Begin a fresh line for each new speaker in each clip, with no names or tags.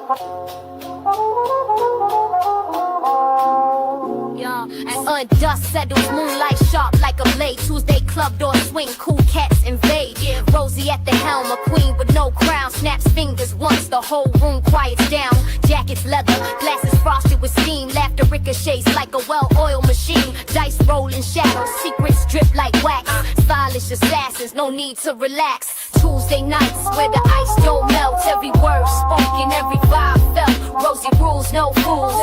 As dust settles, moonlight sharp like a blade. Tuesday club door swing, cool cats invade. Rosie at the helm, a queen with no crown. Snaps fingers once the whole room quiets down. Jackets leather, glasses frosted with steam. Laughter ricochets like a well-oiled machine. Dice rolling shadows, secrets drip like wax. Stylish assassins, no need to relax. Tuesday nights where the ice don't melt. Every word spoken, every vibe felt. Rosie rules, no fools,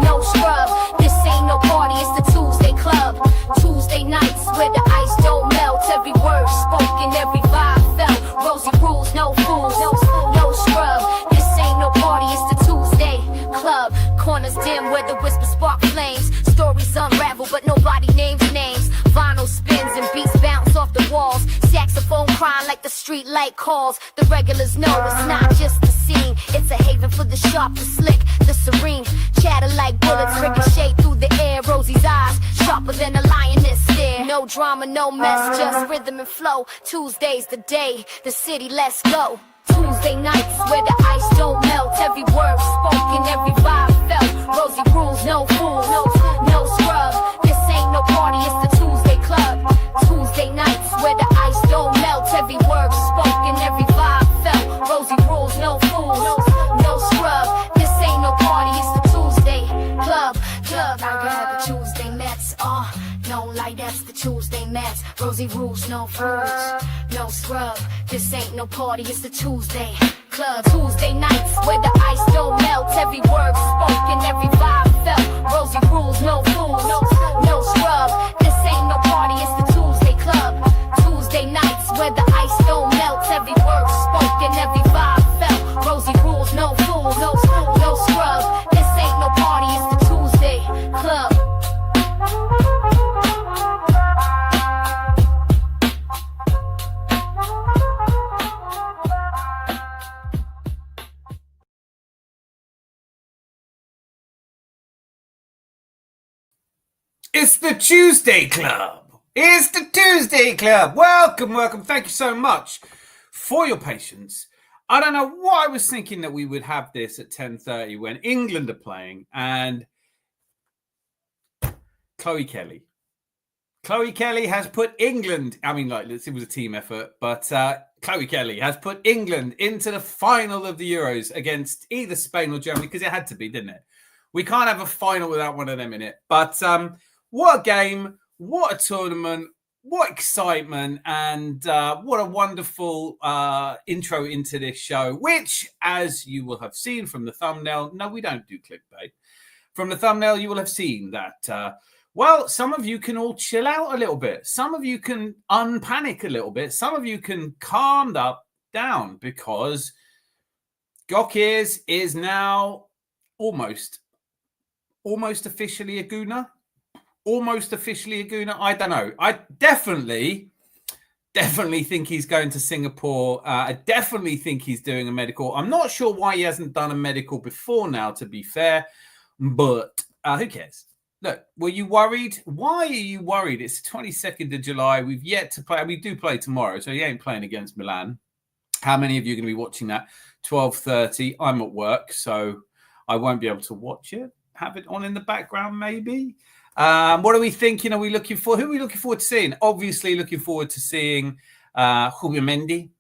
no scrub. This ain't no party, it's the Tuesday club. Tuesday nights where the ice don't melt. Every word spoken, every vibe felt. Rosie rules, no fools, no scrub. This ain't no party, it's the Tuesday club. Corners dim where the whispers spark flames. Stories unravel but nobody names names. Vinyl spins and beats bounce off the walls. Saxophone crying like the street light calls. The regulars know it's not just the scene. It's a haven for the sharp, the slick, the serene. Chatter like bullets ricochet through the air. Rosie's eyes sharper than a lioness stare. No drama, no mess, just rhythm and flow. Tuesday's the day, the city, let's go. Tuesday nights where the ice don't melt. Every word spoken, every vibe felt. Rosie rules, no fool, no scrub. This ain't no party, it's the Tuesday club. Tuesday nights where the ice don't melt. Every word spoken, every vibe felt. Rosie rules, no fool, no scrub. This ain't no party, it's the Tuesday club. I got the Tuesday Mets, no lie, that's the Tuesday Mets. Rosie rules, no fools, no scrub. This ain't no party, it's the Tuesday club. Tuesday nights where the ice don't melt. Every word spoken, every vibe felt. Rosie rules, no fools, no scrub. This ain't no party, it's the Tuesday club. Tuesday nights where the ice don't melt. Every word spoken, every vibe felt. Rosie rules, no fools, no scrub. This ain't no party, it's the Tuesday club.
It's the Tuesday Club. It's the Tuesday Club. Welcome. Thank you so much for your patience. I don't know why I was thinking that we would have this at 10:30 when England are playing and Chloe Kelly has put England, it was a team effort, but Chloe Kelly has put England into the final of the Euros against either Spain or Germany, because it had to be, didn't it? We can't have a final without one of them in it. But what a game, what a tournament, what excitement, and what a wonderful intro into this show, which, as you will have seen from the thumbnail, no, we don't do clickbait. From the thumbnail, you will have seen that, some of you can all chill out a little bit. Some of you can unpanic a little bit. Some of you can calm down, because Gyokeres is now almost officially a Gooner. Almost officially a Gooner. I don't know. I definitely think he's going to Singapore. I definitely think he's doing a medical. I'm not sure why he hasn't done a medical before now, to be fair. But who cares? Look, were you worried? Why are you worried? It's the 22nd of July. We've yet to play. We do play tomorrow, so he ain't playing against Milan. How many of you are going to be watching that? 12:30. I'm at work, so I won't be able to watch it. Have it on in the background, maybe. What are we thinking? Who are we looking forward to seeing? Obviously, looking forward to seeing Mendy.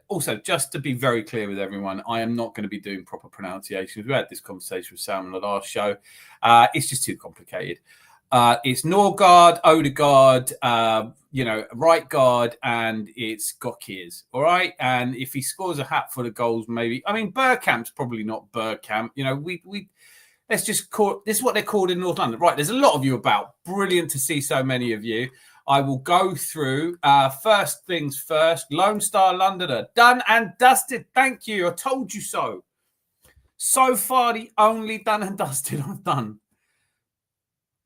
Also, just to be very clear with everyone, I am not going to be doing proper pronunciations. We had this conversation with Sam on the last show. It's just too complicated. It's Norgard, Odegaard, right guard, and it's Gyokeres. All right. And if he scores a hat full of goals, maybe. I mean, Bergkamp's probably not Bergkamp. Let's just call this is what they're called in North London. Right, there's a lot of you about. Brilliant to see so many of you. I will go through. First things first, Lone Star Londoner. Done and dusted. Thank you. I told you so. So far, the only done and dusted I've done.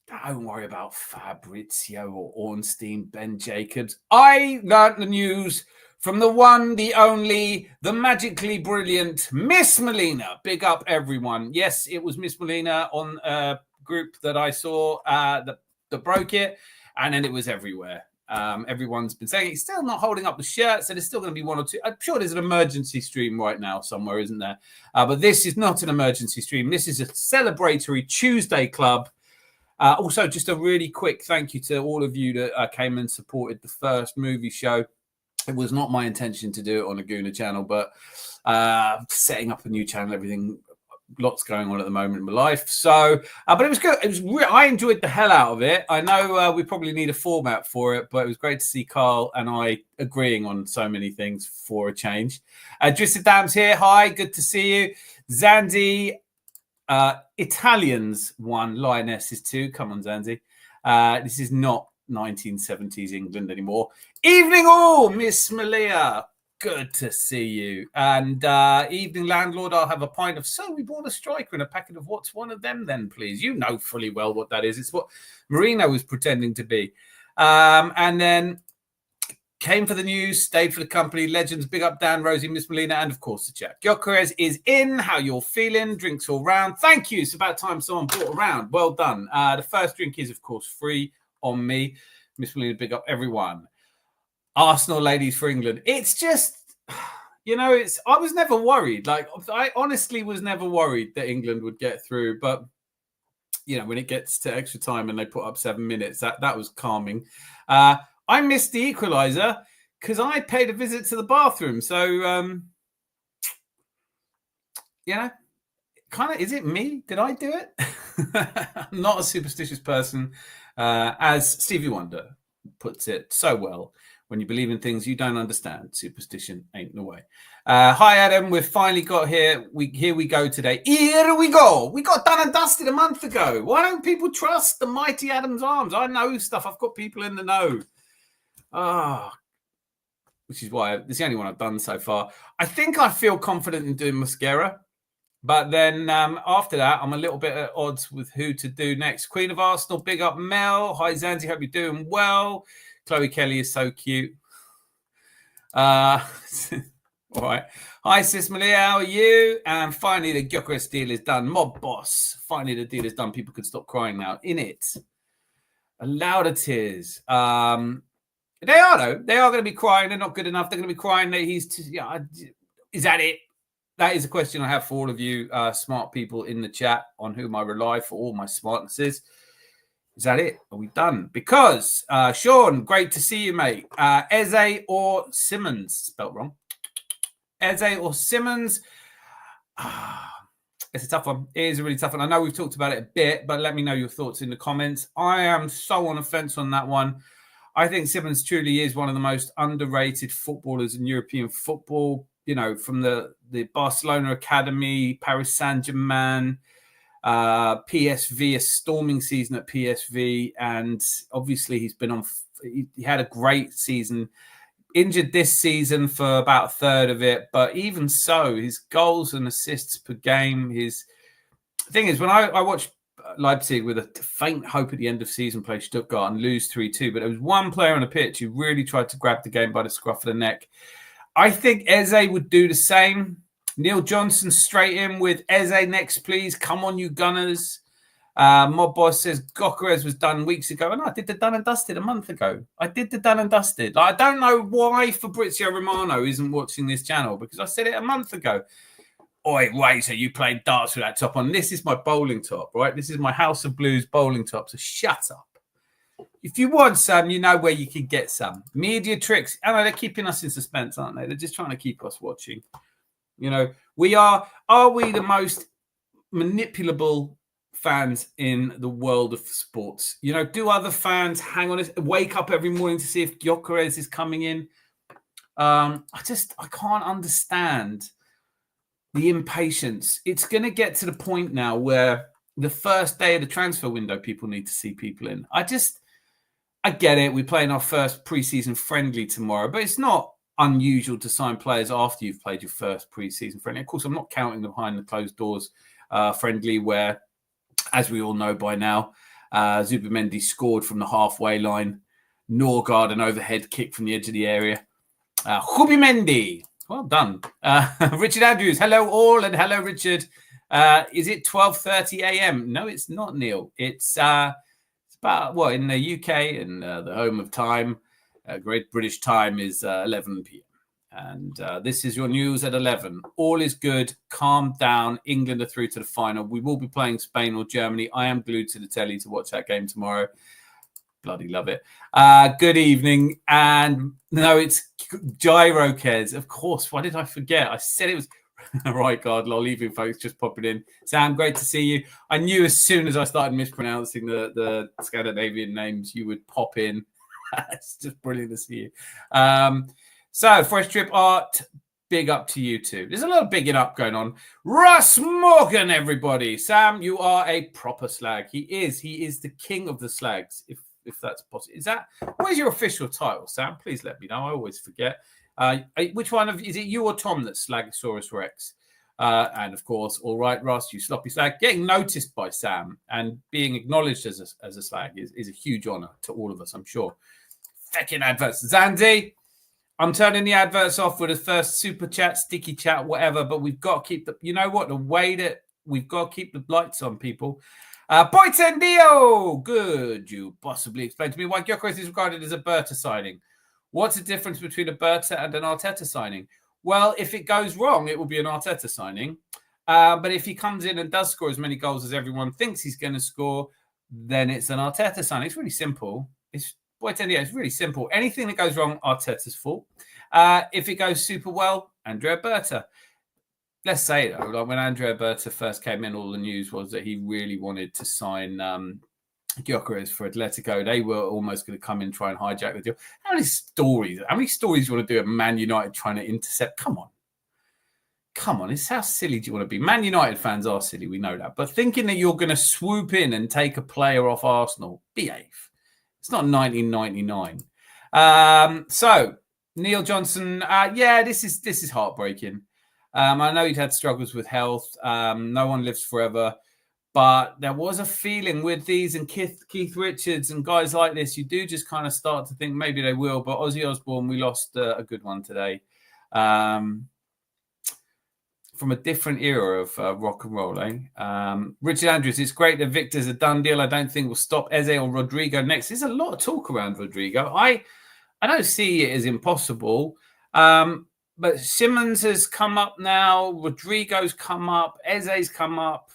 Don't worry about Fabrizio or Ornstein, Ben Jacobs. I learnt the news from the one, the only, the magically brilliant Miss Melina. Big up, everyone. Yes, it was Miss Melina on a group that I saw that broke it, and then it was everywhere. Everyone's been saying he's still not holding up the shirt, so there's still going to be one or two. I'm sure there's an emergency stream right now somewhere, isn't there? But this is not an emergency stream. This is a celebratory Tuesday club. Also, just a really quick thank you to all of you that came and supported the first movie show. It was not my intention to do it on a Gooner channel, but setting up a new channel, everything, lots going on at the moment in my life. So, but it was good. It was I enjoyed the hell out of it. I know we probably need a format for it, but it was great to see Carl and I agreeing on so many things for a change. Drissa Dam's here. Hi, good to see you. Zandy, Italians 1, Lionesses 2. Come on, Zandy. This is not 1970s England anymore. Evening all, Miss Malia. Good to see you. And evening, landlord, I'll have a pint of, so we bought a striker and a packet of what's one of them then, please? You know fully well what that is. It's what Marino was pretending to be. And then came for the news, stayed for the company. Legends, big up Dan, Rosie, Miss Melina, and of course the chat. Gyokeres is in. How you're feeling? Drinks all round. Thank you. It's about time someone brought a round. Well done. The first drink is, of course, free on me. Miss Melina, big up everyone. Arsenal ladies for England. It's just, you know, I was never worried. Like, I honestly was never worried that England would get through. But, you know, when it gets to extra time and they put up 7 minutes, that was calming. I missed the equaliser because I paid a visit to the bathroom. So, you know, kind of, is it me? Did I do it? I'm not a superstitious person. As Stevie Wonder puts it so well, when you believe in things you don't understand, superstition ain't the way. Hi, Adam. We've finally got here. Here we go today. Here we go. We got done and dusted a month ago. Why don't people trust the mighty Adam's arms? I know stuff. I've got people in the know. Which is why it's the only one I've done so far. I think I feel confident in doing mascara. But then after that, I'm a little bit at odds with who to do next. Queen of Arsenal, big up Mel. Hi, Zanzi. Hope you're doing well. Chloe Kelly is so cute. All right. Hi, Sis Malia. How are you? And finally, the Gyokeres deal is done. Mob boss. Finally, the deal is done. People could stop crying now. In it. A louder tears. They are, though. They are going to be crying. They're not good enough. They're going to be crying that is that it? That is a question I have for all of you smart people in the chat on whom I rely for all my smartnesses. Is that it? Are we done? Because, Sean, great to see you, mate. Eze or Simmons? Spelt wrong. Eze or Simmons? It's a tough one. It is a really tough one. I know we've talked about it a bit, but let me know your thoughts in the comments. I am so on the fence on that one. I think Simmons truly is one of the most underrated footballers in European football. You know, from the Barcelona Academy, Paris Saint-Germain, PSV, a storming season at PSV. And obviously he had a great season, injured this season for about a third of it. But even so, his goals and assists per game, the thing is, when I watched Leipzig with a faint hope at the end of season play Stuttgart and lose 3-2, but there was one player on the pitch who really tried to grab the game by the scruff of the neck. I think Eze would do the same. Neil Johnson straight in with Eze next, please. Come on, you Gunners. Mob Boss says Gyokeres was done weeks ago. And I did the done and dusted a month ago. I did the done and dusted. Like, I don't know why Fabrizio Romano isn't watching this channel because I said it a month ago. Oi, wait, so you played darts with that top on. This is my bowling top, right? This is my House of Blues bowling top. So shut up. If you want some, you know where you can get some. Media tricks. I know they're keeping us in suspense, aren't they? They're just trying to keep us watching. You know, are we the most manipulable fans in the world of sports? You know, do other fans hang on, wake up every morning to see if Gyokeres is coming in? I can't understand the impatience. It's going to get to the point now where the first day of the transfer window, people need to see people in. I get it. We're playing our first preseason friendly tomorrow, but it's not unusual to sign players after you've played your first preseason friendly. Of course, I'm not counting the behind the closed doors friendly where, as we all know by now, Zubimendi scored from the halfway line. Norgard, an overhead kick from the edge of the area. Zubimendi, well done. Richard Andrews, hello all, and hello, Richard. Is it 12:30 a.m.? No, it's not, Neil. It's about, in the UK and the home of time, Great British time is 11 p.m. And this is your news at 11. All is good. Calm down. England are through to the final. We will be playing Spain or Germany. I am glued to the telly to watch that game tomorrow. Bloody love it. Good evening. And no, it's Gyokeres. Of course. Why did I forget? I said it was... Right, God, lol, leaving folks just popping in. Sam, great to see you. I knew as soon as I started mispronouncing the Scandinavian names, you would pop in. It's just brilliant to see you. So, Fresh Trip Art, big up to you too. There's a lot of bigging up going on. Russ Morgan, everybody. Sam, you are a proper slag. He is the king of the slags, if that's possible. Where's your official title, Sam? Please let me know. I always forget. Which one is it, you or Tom that's Slagosaurus Rex? And of course, all right, Russ, you sloppy slag. Getting noticed by Sam and being acknowledged as a slag is a huge honor to all of us, I'm sure. Feckin' adverts. Zandy, I'm turning the adverts off with the first super chat, sticky chat, whatever, but we've got to keep the way that we've got to keep the lights on, people. Boitendio, good. You possibly explain to me why Gyokeres is regarded as a Berta signing. What's the difference between a Berta and an Arteta signing? Well, if it goes wrong, it will be an Arteta signing. But if he comes in and does score as many goals as everyone thinks he's going to score, then it's an Arteta signing. It's really simple. It's really simple. Anything that goes wrong, Arteta's fault. If it goes super well, Andrea Berta. Let's say, though, like when Andrea Berta first came in, all the news was that he really wanted to sign Gyokeres for Atletico. They were almost going to come in and try and hijack the deal. How many stories do you want to do at Man United trying to intercept? Come on. It's how silly do you want to be? Man United fans are silly, we know that. But thinking that you're going to swoop in and take a player off Arsenal, behave. It's not 1999. So Neil Johnson, this is heartbreaking. I know he'd had struggles with health. No one lives forever. But there was a feeling with these and Keith Richards and guys like this, you do just kind of start to think maybe they will. But Ozzy Osbourne, we lost a good one today. From a different era of rock and roll, eh? Richard Andrews, it's great that Victor's a done deal. I don't think we'll stop Eze or Rodrigo next. There's a lot of talk around Rodrigo. I don't see it as impossible. But Simmons has come up now. Rodrigo's come up. Eze's come up.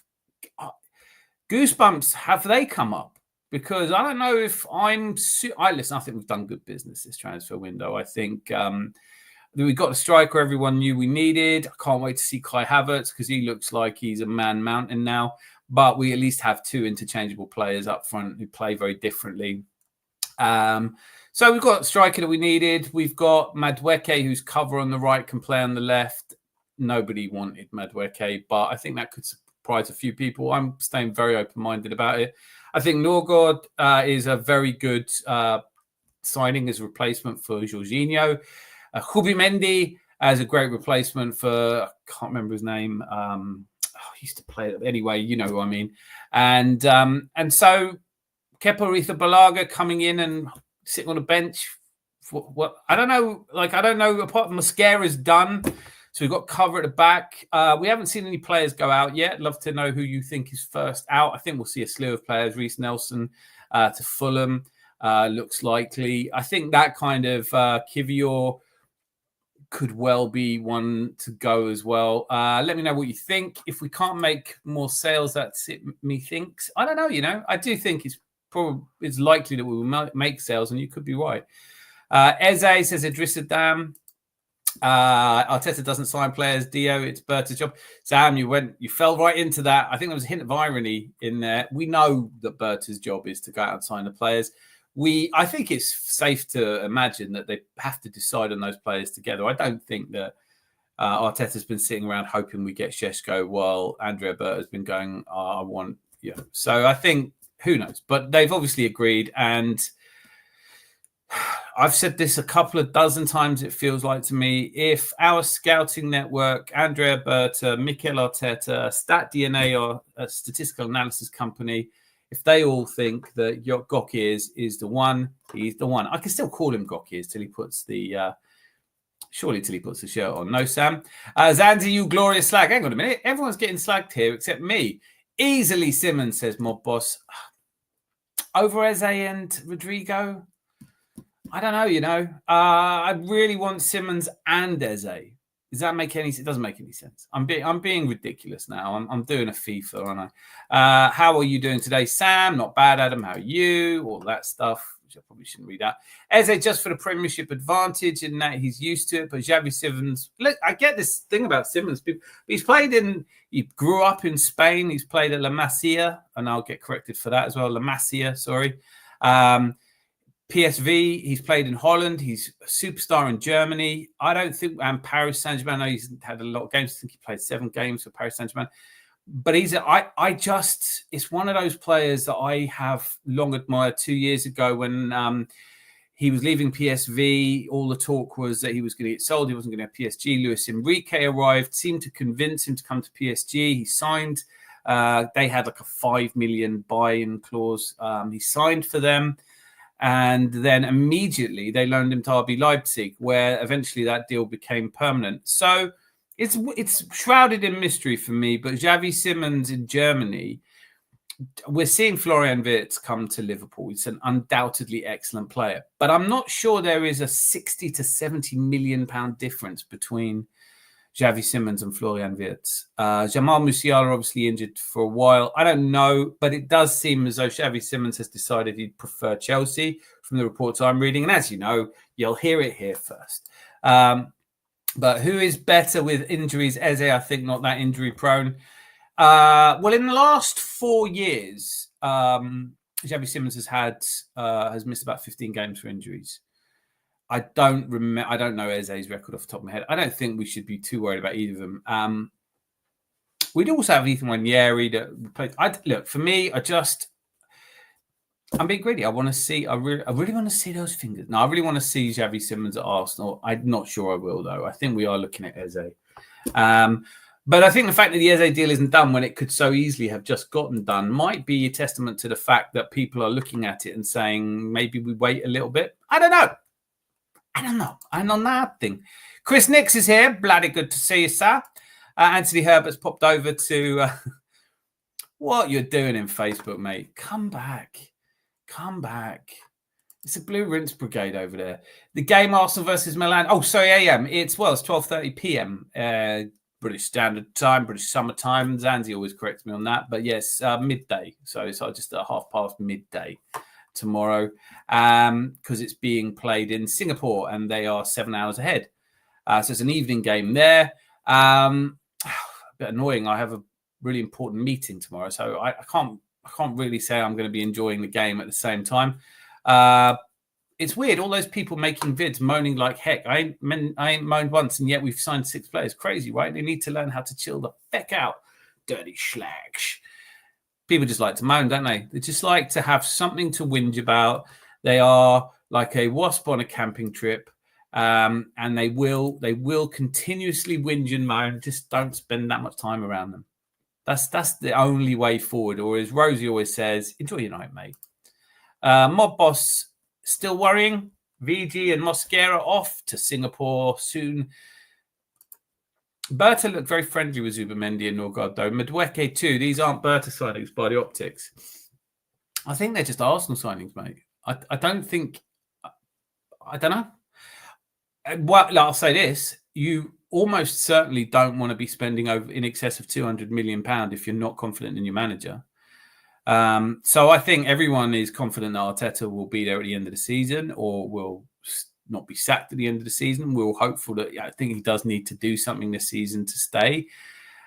Goosebumps, have they come up? Because I don't know if listen, I think we've done good business this transfer window. I think we got the striker everyone knew we needed. I can't wait to see Kai Havertz because he looks like he's a man mountain now. But we at least have two interchangeable players up front who play very differently. So we've got the striker that we needed. We've got Madueke, who's cover on the right, can play on the left. Nobody wanted Madueke, but I think that could surprise a few people. I'm staying very open-minded about it. I think Norgård is a very good signing as a replacement for Jorginho. Zubimendi as a great replacement for, I can't remember his name. He used to play it. Anyway, you know who I mean. And so Kepa Arrizabalaga coming in and sitting on a bench. What I don't know. Apart from Mosquera's done. So we've got cover at the back. We haven't seen any players go out yet. Love to know who you think is first out. I think we'll see a slew of players. Reece Nelson to Fulham looks likely. I think that kind of Kivior could well be one to go as well. Let me know what you think. If we can't make more sales, that's it. Methinks. I don't know. I do think it's likely that we will make sales, and you could be right. Eze says Idrissa Dam. Arteta doesn't sign players. Dio, it's Berta's job. Sam, you fell right into that. I think there was a hint of irony in there. We know that Berta's job is to go out and sign the players. I think it's safe to imagine that they have to decide on those players together. I don't think that Arteta's been sitting around hoping we get Šeško while Andrea Berta has been going, I want, So I think, who knows? But they've obviously agreed, and I've said this a couple of dozen times, it feels like to me. If our scouting network, Andrea Berta, Mikel Arteta, StatDNA, or a statistical analysis company, if they all think that Gyokeres is the one, he's the one. I can still call him Gyokeres till he puts the shirt on. No, Sam. Zandy, you glorious slag. Hang on a minute. Everyone's getting slagged here except me. Easily Simmons, says Mob Boss. Over Eze and Rodrigo. I don't know. I really want Simmons and Eze. Does that make any sense? It doesn't make any sense. I'm being ridiculous now. I'm doing a FIFA, aren't I? How are you doing today, Sam? Not bad, Adam. How are you? All that stuff, which I probably shouldn't read out. Eze just for the Premiership advantage in that he's used to it. But Xavi Simmons, look, I get this thing about Simmons. He grew up in Spain. He's played at La Masia, and I'll get corrected for that as well. La Masia, sorry. PSV, he's played in Holland. He's a superstar in Germany. I don't think, and Paris Saint-Germain, I know he's had a lot of games. I think he played 7 games for Paris Saint-Germain. But it's one of those players that I have long admired. 2 years ago when he was leaving PSV, all the talk was that he was going to get sold. He wasn't going to have PSG. Luis Enrique arrived, seemed to convince him to come to PSG. He signed. They had like a 5 million buy-in clause. He signed for them. And then immediately they loaned him to RB Leipzig, where eventually that deal became permanent. So it's shrouded in mystery for me. But Xavi Simmons in Germany, we're seeing Florian Wirtz come to Liverpool. He's an undoubtedly excellent player. But I'm not sure there is a 60 to 70 million pound difference between Xavi Simmons and Florian Wirtz. Jamal Musiala obviously injured for a while. I don't know, but it does seem as though Xavi Simmons has decided he'd prefer Chelsea from the reports I'm reading. And as you know, you'll hear it here first. But who is better with injuries? Eze, I think, not that injury prone. Well, in the last 4 years, Xavi Simmons has missed about 15 games for injuries. I don't know Eze's record off the top of my head. I don't think we should be too worried about either of them. We'd also have Ethan Wanyeri that plays. Look, for me, I'm being greedy. I really want to see those fingers. No, I really want to see Xavi Simmons at Arsenal. I'm not sure I will, though. I think we are looking at Eze. But I think the fact that the Eze deal isn't done when it could so easily have just gotten done might be a testament to the fact that people are looking at it and saying, maybe we wait a little bit. I don't know. I know nothing. Chris Nix is here. Bloody good to see you, sir. Anthony Herbert's popped over to... what you're doing in Facebook, mate. Come back. It's a Blue Rinse Brigade over there. The game Arsenal versus Milan. Oh, sorry, AM. It's 12:30 p.m. British Standard Time, British Summer Time. Zanzi always corrects me on that. But yes, midday. So it's just at past midday tomorrow because it's being played in Singapore and they are 7 hours ahead. So it's an evening game there. A bit annoying. I have a really important meeting tomorrow, so I can't really say I'm going to be enjoying the game at the same time. It's weird. All those people making vids moaning like heck. I ain't moaned once, and yet we've signed 6 players. Crazy, right? They need to learn how to chill the feck out. Dirty schlags. People just like to moan, don't they? They just like to have something to whinge about. They are like a wasp on a camping trip, and they will continuously whinge and moan. Just don't spend that much time around them. That's the only way forward. Or as Rosie always says, enjoy your night, mate. Mob Boss still worrying. VG and Mosquera off to Singapore soon. Berta looked very friendly with Zubamendi and Norgard, though. Madueke too. These aren't Berta signings by the optics. I think they're just Arsenal signings, mate. I don't know. Well, I'll say this. You almost certainly don't want to be spending over in excess of £200 million if you're not confident in your manager. So I think everyone is confident that Arteta will be there at the end of the season or will not be sacked at the end of the season. We're hopeful that I think he does need to do something this season to stay.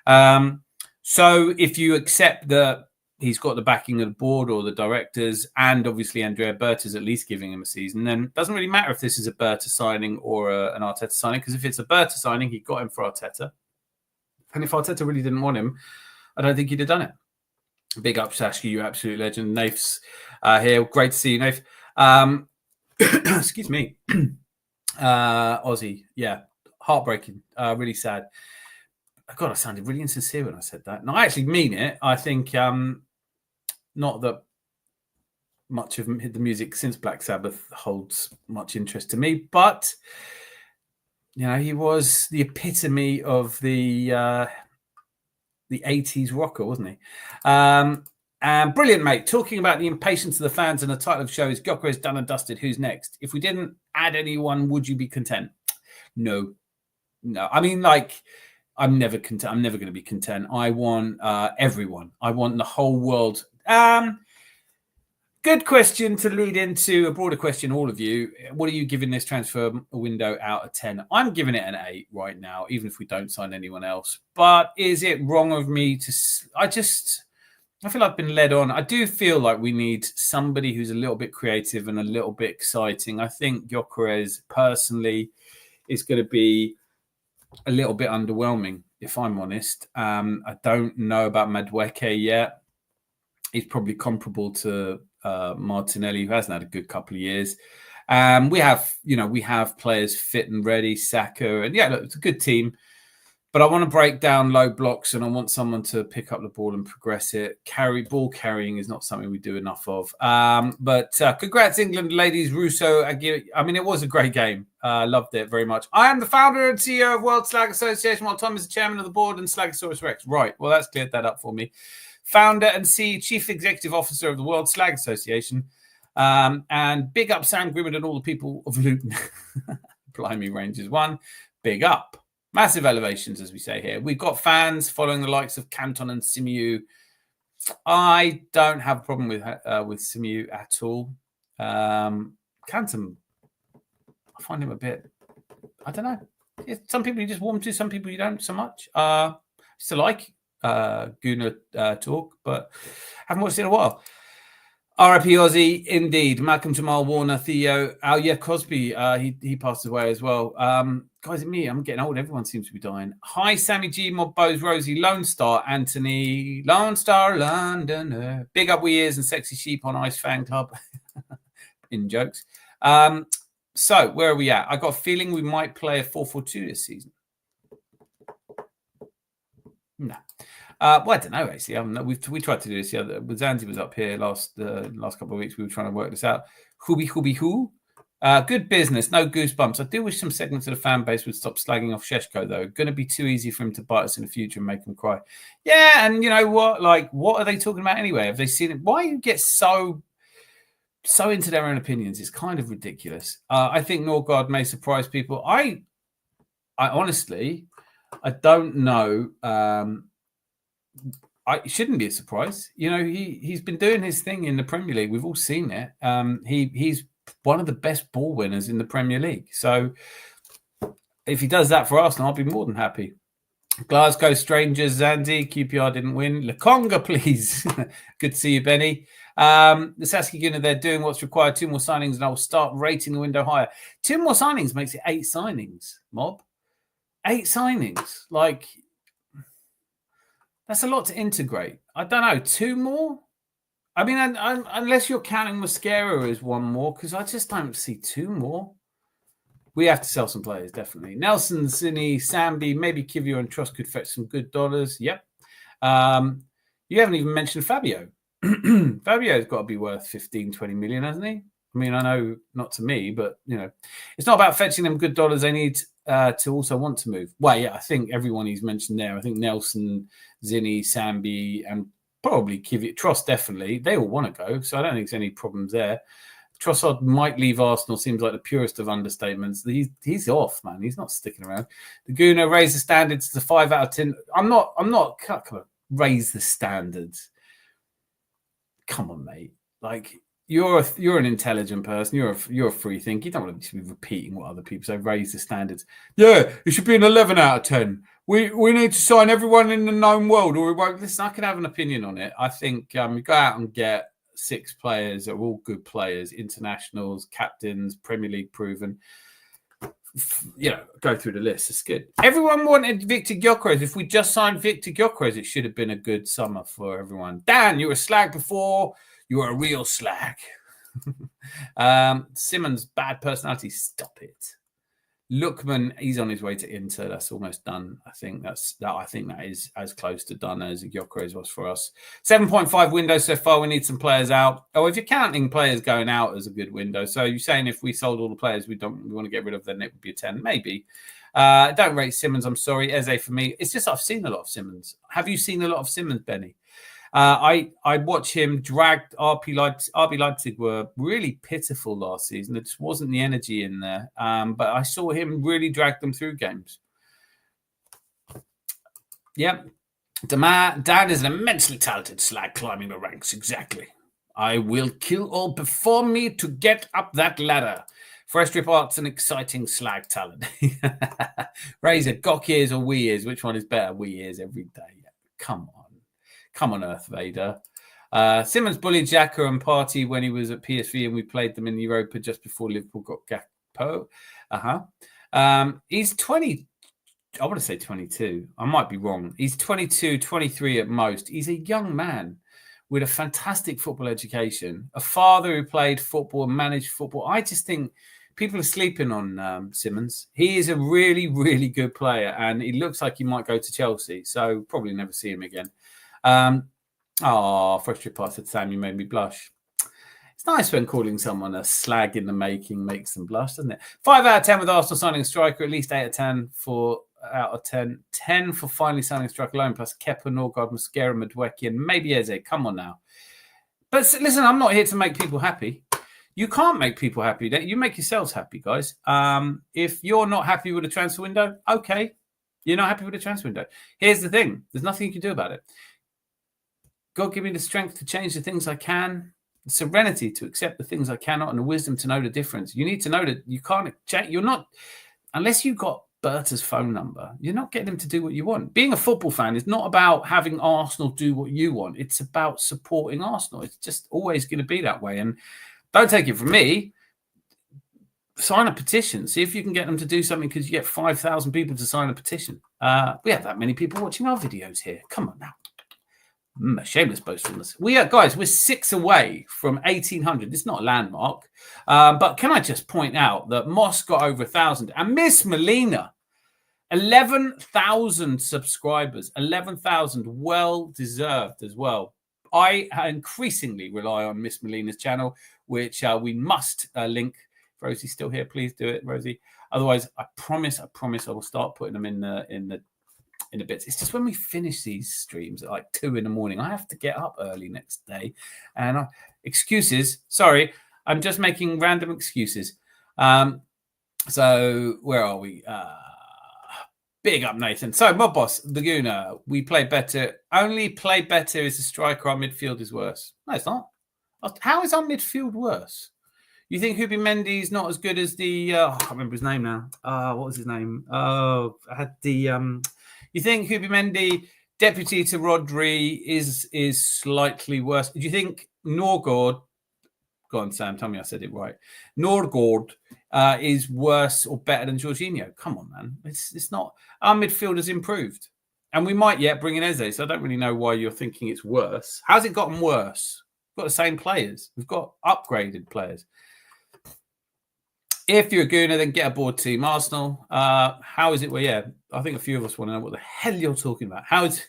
So if you accept that he's got the backing of the board or the directors, and obviously Andrea Berta's at least giving him a season, then it doesn't really matter if this is a Berta signing or an Arteta signing, because if it's a Berta signing, he got him for Arteta. And if Arteta really didn't want him, I don't think he'd have done it. Big up, Sashki, you absolute legend. Nafe's here. Great to see you, Nafe. Excuse me. Aussie, yeah. Heartbreaking. Really sad. God, I sounded really insincere when I said that. No, I actually mean it. I think not that much of the music since Black Sabbath holds much interest to me, but he was the epitome of the 80s rocker, wasn't he? Brilliant, mate. Talking about the impatience of the fans and the title of the show is Gyokeres done and dusted. Who's next? If we didn't add anyone, would you be content? No. I mean, like, I'm never content. I'm never going to be content. I want everyone. I want the whole world. Good question to lead into a broader question, all of you. What are you giving this transfer window out of 10? I'm giving it an 8 right now, even if we don't sign anyone else. But is it wrong of me to... I feel I've been led on. I do feel like we need somebody who's a little bit creative and a little bit exciting. I think Gyokeres personally is going to be a little bit underwhelming, if I'm honest. I don't know about Madueke yet. He's probably comparable to Martinelli, who hasn't had a good couple of years. We have players fit and ready, Saka, and look, it's a good team. But I want to break down low blocks, and I want someone to pick up the ball and progress it. Ball carrying is not something we do enough of. But congrats, England ladies. Russo, I mean, it was a great game. Loved it very much. I am the founder and CEO of World Slag Association, while Tom is the chairman of the board and Slagasaurus Rex. Right, well, that's cleared that up for me. Founder and Chief Executive Officer of the World Slag Association. And big up Sam Grimmett and all the people of Luton. Blimey, Rangers 1. Big up. Massive elevations, as we say here. We've got fans following the likes of Canton and Simiu. I don't have a problem with Simiu at all. Canton, I find him a bit, I don't know. Some people you just warm to, some people you don't so much. I still like Gooner talk, but haven't watched it in a while. R.I.P. Aussie, indeed. Malcolm Jamal Warner, Theo. Cosby, he passed away as well. Guys, me, I'm getting old. Everyone seems to be dying. Hi, Sammy G, Mob Bose, Rosie, Lone Star, Anthony, Lone Star, Londoner. Big up we ears and Sexy Sheep on Ice Fan Club. In jokes. So, where are we at? I got a feeling we might play a 4-4-2 this season. No. Well, I don't know, actually. We tried to do this the other. When Zanzi was up here last couple of weeks, we were trying to work this out. Hoo. Good business, no goosebumps. I do wish some segments of the fan base would stop slagging off Sheshko, though. Going to be too easy for him to bite us in the future and make him cry. Yeah, and you know what? Like, what are they talking about anyway? Have they seen it? Why you get so into their own opinions? It's kind of ridiculous. I think Norgard may surprise people. I honestly, I don't know. It shouldn't be a surprise. You know, he's been doing his thing in the Premier League. We've all seen it. He's one of the best ball winners in the Premier League. So if he does that for Arsenal, I'll be more than happy. Glasgow Strangers, Zanzi, QPR didn't win. Lakonga, please. Good to see you, Benny. The Saskia Gunnar, they're doing what's required. 2 more signings, and I will start rating the window higher. 2 more signings makes it 8 signings, Mob. 8 signings. Like, that's a lot to integrate. I don't know. 2 more? I mean, unless you're counting Mosquera as 1 more, because I just don't see 2 more. We have to sell some players, definitely. Nelson, Zinni, Sambi, maybe Kivio and Trust could fetch some good dollars. Yep. You haven't even mentioned Fabio. Fabio's got to be worth 15, 20 million, hasn't he? I mean, I know not to me, but, you know, it's not about fetching them good dollars. They need to also want to move. Well, yeah, I think everyone he's mentioned there, I think Nelson, Zinni, Sambi, and probably Kivio, Tross definitely. They all want to go, so I don't think there's any problems there. Trossard might leave Arsenal, seems like the purest of understatements. He's off, man. He's not sticking around. The Gooner raised the standards to 5 out of 10. I'm not, come on, raise the standards. Come on, mate. Like, you're an intelligent person. You're a free thinker. You don't want to be repeating what other people say. Raise the standards. Yeah, it should be an 11 out of 10. We need to sign everyone in the known world, or we won't. Listen, I can have an opinion on it. I think you go out and get 6 players that are all good players, internationals, captains, Premier League proven. You know, go through the list. It's good. Everyone wanted Viktor Gyökeres. If we just signed Viktor Gyökeres, it should have been a good summer for everyone. Dan, you were a slag before. You were a real slag. Simmons, bad personality. Stop it. Lookman, he's on his way to Inter. That's almost done. I think that is as close to done as Gyokeres was for us. 7.5 window so far. We need some players out. Oh, if you're counting players going out as a good window, so you're saying if we sold all the players we want to get rid of, then it would be a 10, maybe. Don't rate Simmons. I'm sorry, Eze for me. It's just I've seen a lot of Simmons. Have you seen a lot of Simmons, Benny? I watch him dragged. RB Leipzig were really pitiful last season. There just wasn't the energy in there. But I saw him really drag them through games. Yep. Dan is an immensely talented slag climbing the ranks. Exactly. I will kill all before me to get up that ladder. Fresh Drip Art's an exciting slag talent. Razor, Gyokeres or we is? Which one is better? We is every day. Come on, Earth Vader. Simmons bullied Xhaka and Partey when he was at PSV, and we played them in Europa just before Liverpool got Gakpo. He's 20. I want to say 22. I might be wrong. He's 22, 23 at most. He's a young man with a fantastic football education, a father who played football and managed football. I just think people are sleeping on Simmons. He is a really, really good player, and he looks like he might go to Chelsea, so probably never see him again. Fresh Trip Pass said, Sam, you made me blush. It's nice when calling someone a slag in the making makes them blush, doesn't it? 5 out of 10 with Arsenal signing a striker, at least 8 out of 10. 10 for finally signing a striker alone, plus Kepa, Norgard, Mosquera, Madueke, and maybe Eze. Come on now. But listen, I'm not here to make people happy. You can't make people happy. You make yourselves happy, guys. If you're not happy with the transfer window, okay. You're not happy with the transfer window. Here's the thing. There's nothing you can do about it. God, give me the strength to change the things I can, the serenity to accept the things I cannot, and the wisdom to know the difference. You need to know that you can't change. You're not, unless you've got Berta's phone number, you're not getting him to do what you want. Being a football fan is not about having Arsenal do what you want. It's about supporting Arsenal. It's just always going to be that way. And don't take it from me. Sign a petition. See if you can get them to do something, because you get 5,000 people to sign a petition. We have that many people watching our videos here. Come on now. Shameless boastfulness. Guys, we're 6 away from 1,800. It's not a landmark. But can I just point out that Moss got over 1,000 and Miss Melina, 11,000 subscribers, 11,000, well deserved as well. I increasingly rely on Miss Melina's channel, which we must link. If Rosie's still here, please do it, Rosie. Otherwise, I promise I will start putting them in the bits. It's just when we finish these streams at like 2 a.m, I have to get up early next day, and excuses. Sorry, I'm just making random excuses. So where are we? Big up, Nathan. So my boss, the Gooner, we play better. Only play better is the striker. Our midfield is worse. No, it's not. How is our midfield worse? You think Hubi Mendy's not as good as the? I can't remember his name now. What was his name? I had the. You think Hubi Mendy, deputy to Rodri, is slightly worse? Do you think Norgard? Go on, Sam. Tell me I said it right. Norgard is worse or better than Jorginho? Come on, man. It's not. Our midfield has improved, and we might yet bring in Eze. So I don't really know why you're thinking it's worse. How's it gotten worse? We've got the same players. We've got upgraded players. If you're a Gooner, then get aboard Team Arsenal. How is it? Well, yeah, I think a few of us want to know what the hell you're talking about. How is?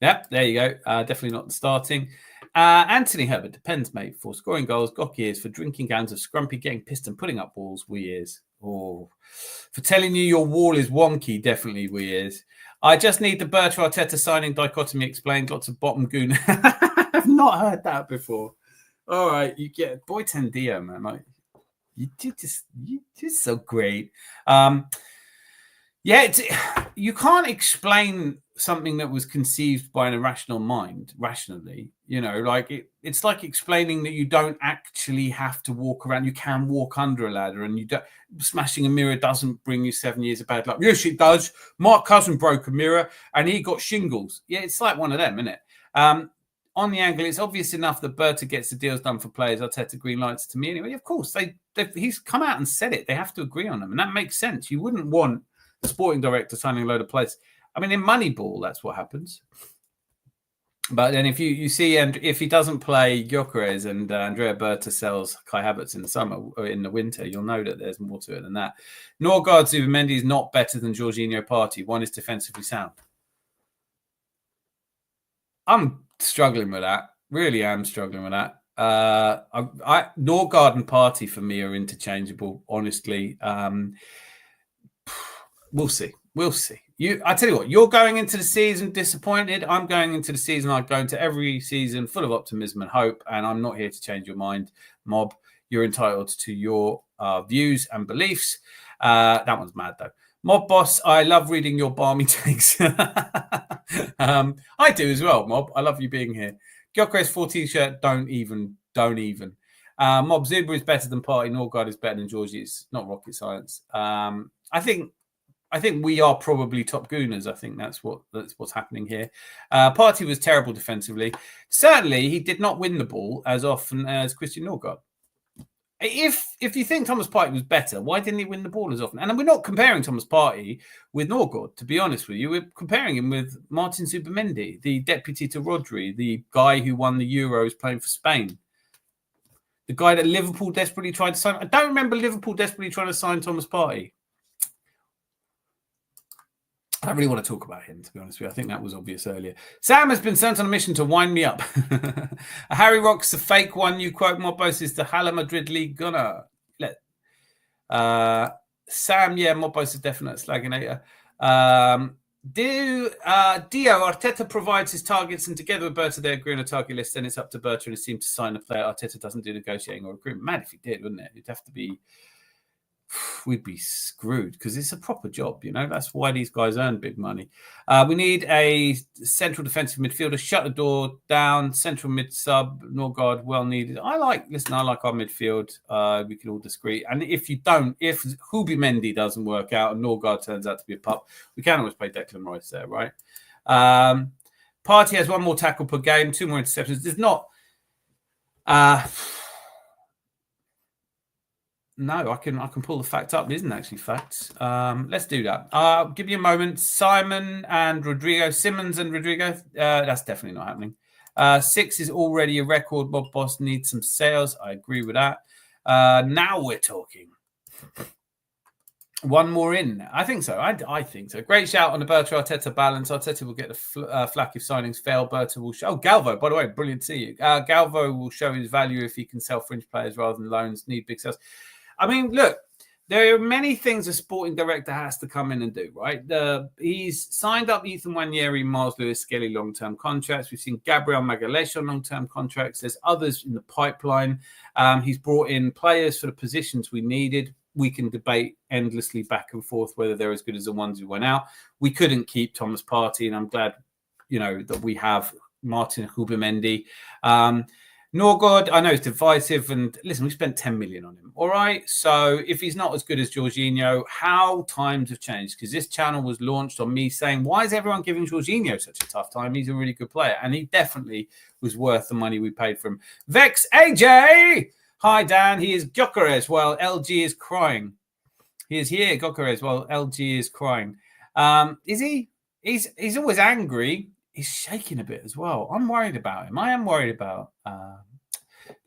Yep, there you go. Definitely not starting. Anthony Herbert, depends, mate. For scoring goals, Gyokeres. For drinking gallons of scrumpy, getting pissed and putting up balls, we is. Oh, for telling you your wall is wonky, definitely we is. I just need the Bertrand Arteta signing dichotomy explained. Lots of bottom Gooner. I've not heard that before. All right, you get boy Tendio, man. Like, you're just so great. Yeah, you can't explain something that was conceived by an irrational mind rationally. You know, like it's like explaining that you don't actually have to walk around. You can walk under a ladder, and you don't. Smashing a mirror doesn't bring you 7 years of bad luck. Yes, it does. Mark Cousin broke a mirror, and he got shingles. Yeah, it's like one of them, isn't it? On the angle, it's obvious enough that Berta gets the deals done for players. Arteta green lights to me anyway. Of course, he's come out and said it. They have to agree on them, and that makes sense. You wouldn't want the sporting director signing a load of players. I mean, in Moneyball, that's what happens. But then if you see, and if he doesn't play Gyokeres and Andrea Berta sells Kai Havertz in the summer or in the winter, you'll know that there's more to it than that. Norgard Zubimendi is not better than Jorginho Partey. One is defensively sound. I'm struggling with that. Really am struggling with that. Norgard and Partey for me are interchangeable, honestly. We'll see. We'll see. I tell you what, you're going into the season disappointed. I'm going into the season. I go into every season full of optimism and hope, and I'm not here to change your mind, Mob. You're entitled to your views and beliefs. That one's mad, though. Mob Boss, I love reading your balmy takes. I do as well, Mob. I love you being here. Gyokeres 14 shirt, don't even. Mob Zuba is better than Party. Norgard is better than Georgie. It's not rocket science. I think we are probably top Gooners. I think that's what's happening here. Party was terrible defensively. Certainly, he did not win the ball as often as Christian Norgard. If you think Thomas Partey was better, why didn't he win the ball as often? And we're not comparing Thomas Partey with Norgard, to be honest with you. We're comparing him with Martin Zubimendi, the deputy to Rodri, the guy who won the Euros playing for Spain. The guy that Liverpool desperately tried to sign. I don't remember Liverpool desperately trying to sign Thomas Partey. I don't really want to talk about him, to be honest with you. I think that was obvious earlier. Sam has been sent on a mission to wind me up. Harry Rock's a fake one. You quote Mobbos is the Hala Madrid League gunner. Sam, yeah, Mobbos is definite slagginator. Dio Arteta provides his targets, and together with Berta, they agree on a target list. Then it's up to Berta and his team to sign a player. Arteta doesn't do negotiating or recruitment. Mad if he did, wouldn't it? It'd have to be. We'd be screwed because it's a proper job, you know. That's why these guys earn big money. We need a central defensive midfielder. Shut the door down. Central mid sub. Norgard well needed. I like our midfield. We can all disagree. And if Zubimendi doesn't work out and Norgard turns out to be a pup, we can always play Declan Rice there, right? Partey has one more tackle per game, 2 more interceptions. There's not. No, I can pull the fact up. It isn't actually facts. Let's do that. I'll give you a moment. Simons and Rodrigo. That's definitely not happening. 6 is already a record. Bob Boss needs some sales. I agree with that. Now we're talking. One more in. I think so. I think so. Great shout on the Berta Arteta balance. Arteta will get the flack if signings fail. Berta will show. Oh, Galvo, by the way, brilliant to see you. Galvo will show his value if he can sell fringe players rather than loans. Need big sales. I mean, look, there are many things a sporting director has to come in and do, right? He's signed up Ethan Nwaneri, Miles Lewis, Skelly long-term contracts. We've seen Gabriel Magalhaes on long-term contracts. There's others in the pipeline. He's brought in players for the positions we needed. We can debate endlessly back and forth whether they're as good as the ones who went out. We couldn't keep Thomas Partey, and I'm glad, that we have Martin Zubimendi. Norgard, I know it's divisive, and listen, we spent 10 million on him. All right, so if he's not as good as Jorginho, how times have changed? Because this channel was launched on me saying, why is everyone giving Jorginho such a tough time? He's a really good player, and he definitely was worth the money we paid for him. Vex AJ! Hi, Dan. He is Gyokeres while LG is crying. He is here, Gyokeres, while LG is crying. Is he? He's always angry. He's shaking a bit as well. I'm worried about him. I am worried about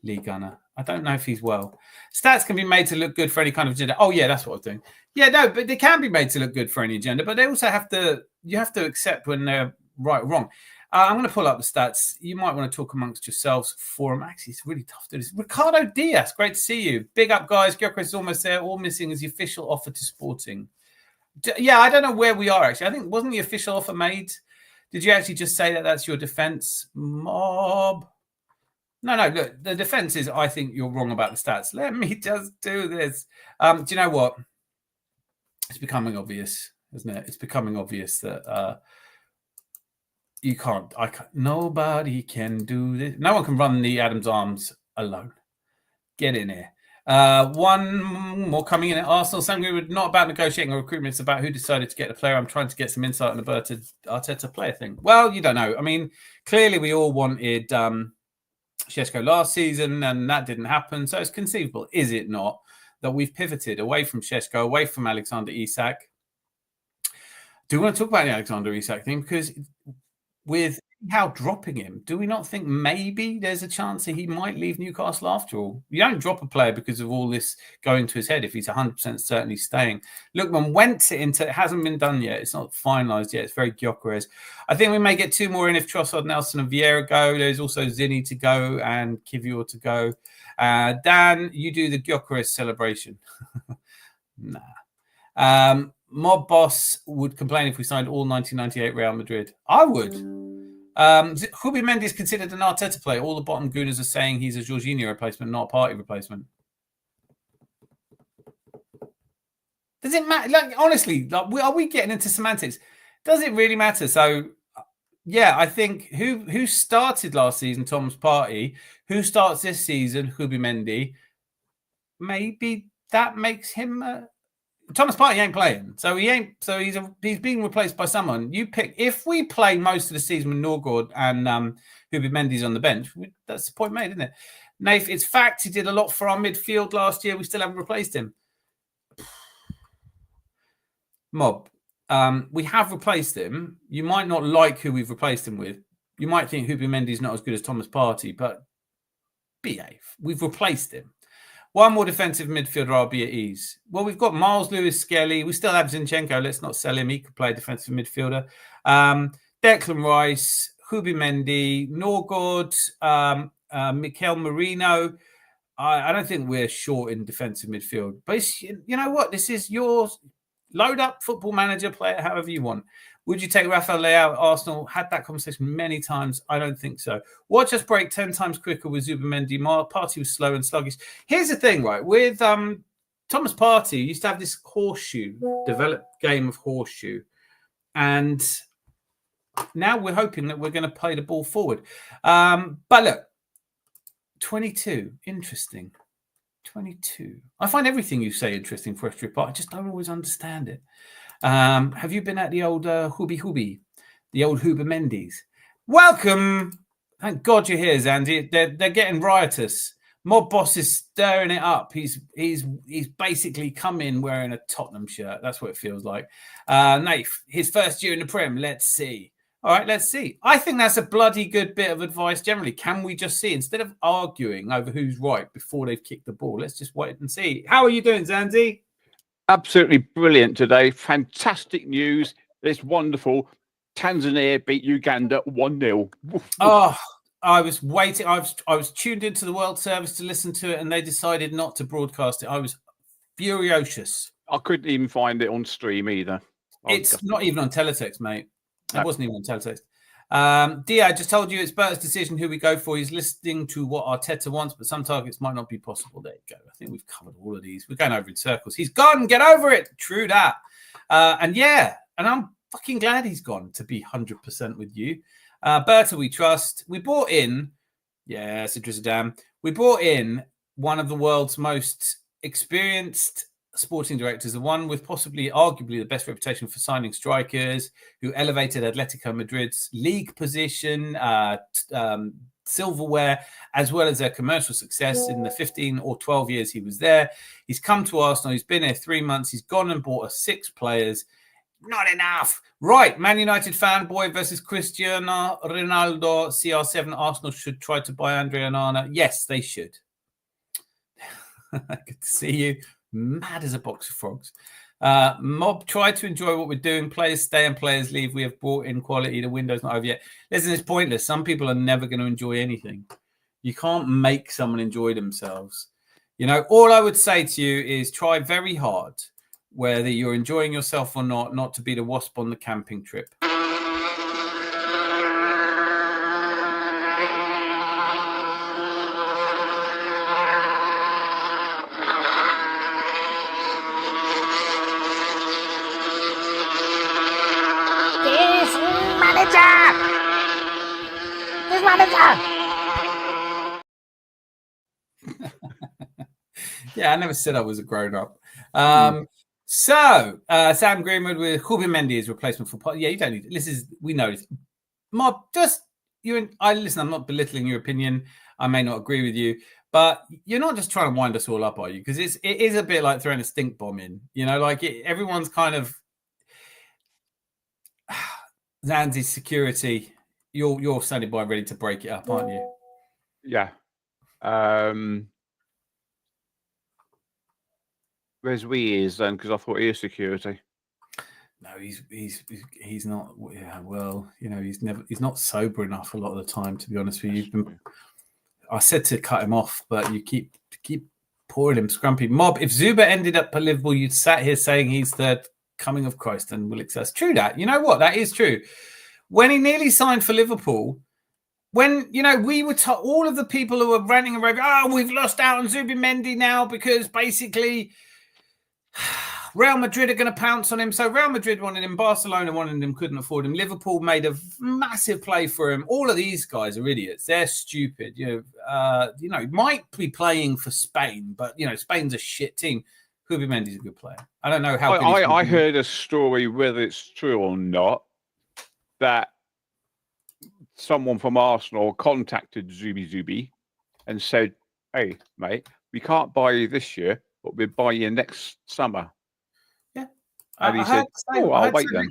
Lee Gunner. I don't know if he's well. Stats can be made to look good for any kind of agenda. Oh, yeah, that's what I was doing. Yeah, no, but they can be made to look good for any agenda, but they also you have to accept when they're right or wrong. I'm going to pull up the stats. You might want to talk amongst yourselves for them. Actually, it's really tough to do this. Ricardo Diaz, great to see you. Big up, guys. Gyokeres is almost there. All missing is the official offer to Sporting. Yeah, I don't know where we are, actually. I think, wasn't the official offer made? Did you actually just say that that's your defense? Mob. No, look, the defense is, I think you're wrong about the stats. Let me just do this. Do you know what? It's becoming obvious, isn't it? It's becoming obvious that nobody can do this. No one can run the Adams Arms alone. Get in here. One more coming in at Arsenal. Something not about negotiating or recruitment. It's about who decided to get the player. I'm trying to get some insight on the Arteta player thing. Well, you don't know. I mean, clearly we all wanted Šeško last season, and that didn't happen. So it's conceivable, is it not, that we've pivoted away from Šeško, away from Alexander Isak. Do we want to talk about the Alexander Isak thing? Because with how dropping him, do we not think maybe there's a chance that he might leave Newcastle after all? You don't drop a player because of all this going to his head if he's 100% certainly staying. Lookman went into it, hasn't been done yet. It's not finalised yet. It's very Gyokeres. I think we may get 2 more in if Trossard, Nelson and Vieira go. There's also Zinni to go and Kivior to go. Dan, you do the Gyokeres celebration. Nah. Mob Boss would complain if we signed all 1998 Real Madrid. I would. Jubi Mendy is considered an Arteta player. All the bottom Gooners are saying he's a Jorginho replacement, not a Party replacement. Does it matter? Like, honestly, like, are we getting into semantics? Does it really matter? So, yeah, I think who started last season, Tom's Party. Who starts this season, Jubi Mendy. Maybe that makes him. Thomas Partey ain't playing, so he ain't. So he's being replaced by someone. You pick. If we play most of the season with Norgård and Jubi Mendy's on the bench, that's the point made, isn't it? Nath, it's fact he did a lot for our midfield last year. We still haven't replaced him. Mob, we have replaced him. You might not like who we've replaced him with. You might think Jubi Mendy's not as good as Thomas Partey, but behave. We've replaced him. One more defensive midfielder, I'll be at ease. Well, we've got Miles Lewis Skelly. We still have Zinchenko. Let's not sell him. He could play defensive midfielder. Declan Rice, Jubi Mendy, Norgård, Mikel Merino. I don't think we're short in defensive midfield. But you know what? This is yours. Load up Football Manager, play it however you want. Would you take Rafael Leao at Arsenal? Had that conversation many times. I don't think so. Watch us break 10 times quicker with Zubimendi. Partey was slow and sluggish. Here's the thing, right? With Thomas Partey, used to have this horseshoe, developed game of horseshoe. And now we're hoping that we're going to play the ball forward. But look, 22, interesting. 22. I find everything you say interesting for Extra Part. I just don't always understand it. Have you been at the old Hubi, the old Jubi Mendy's? Welcome. Thank God you're here, Zandy. They're getting riotous. Mob Boss is stirring it up. He's basically come in wearing a Tottenham shirt. That's what it feels like. Nath, his first year in the Prem. Let's see. All right, let's see. I think that's a bloody good bit of advice generally. Can we just see, instead of arguing over who's right before they've kicked the ball, let's just wait and see. How are you doing, Zandy?
Absolutely brilliant today. Fantastic news. It's wonderful. Tanzania beat Uganda 1-0.
Oh, I was waiting. I was tuned into the World Service to listen to it, and they decided not to broadcast it. I was furious.
I couldn't even find it on stream either.
It's not even on teletext, mate. It wasn't even on teletext. Dia, I just told you it's Bert's decision who we go for. He's listening to what Arteta wants, but some targets might not be possible. There you go. I think we've covered all of these. We're going over in circles. He's gone. Get over it. True that. And I'm fucking glad he's gone, to be 100% with you. Berta, we trust. We brought in, Idrisadam. We brought in one of the world's most experienced sporting directors, the one with possibly, arguably, the best reputation for signing strikers, who elevated Atletico Madrid's league position, silverware, as well as their commercial success in the 15 or 12 years he was there. He's come to Arsenal. He's been here 3 months. He's gone and bought us 6 players. Not enough. Right. Man United fanboy versus Cristiano Ronaldo. CR7. Arsenal should try to buy Andre Onana. Yes, they should. Good to see you. Mad as a box of frogs. Mob, try to enjoy what we're doing. Players stay and players leave. We have brought in quality. The window's not over yet. Listen, it's pointless. Some people are never going to enjoy anything. You can't make someone enjoy themselves. You know, all I would say to you is try very hard, whether you're enjoying yourself or not to be the wasp on the camping trip. Yeah, I never said I was a grown-up. So, Sam Greenwood with Jubi Mendy as replacement for... Yeah, you don't need it. We know this. Mob, just... Listen, I'm not belittling your opinion. I may not agree with you. But you're not just trying to wind us all up, are you? Because it is a bit like throwing a stink bomb in. You know, like everyone's kind of... Zanzi's security... You're standing by ready to break it up, aren't you?
Yeah. Where's we is then? Because I thought he is security.
No, he's not. Yeah, well, you know, he's not sober enough a lot of the time. To be honest with you, I said to cut him off, but you keep pouring him scrumpy. Mob, if Zuba ended up at Liverpool, you'd sat here saying he's third coming of Christ and will excess. True that. You know what? That is true. When he nearly signed for Liverpool, when, we were all of the people who were ranting and raving, we've lost out on Zubimendi now because basically Real Madrid are going to pounce on him. So Real Madrid wanted him, Barcelona wanted him, couldn't afford him. Liverpool made a massive play for him. All of these guys are idiots. They're stupid. Might be playing for Spain, but Spain's a shit team. Zubimendi's a good player. I don't know how.
I heard a story, whether it's true or not, that someone from Arsenal contacted Zubi and said, "Hey, mate, we can't buy you this year, but we'll buy you next summer."
Yeah.
And he said, I'll wait then.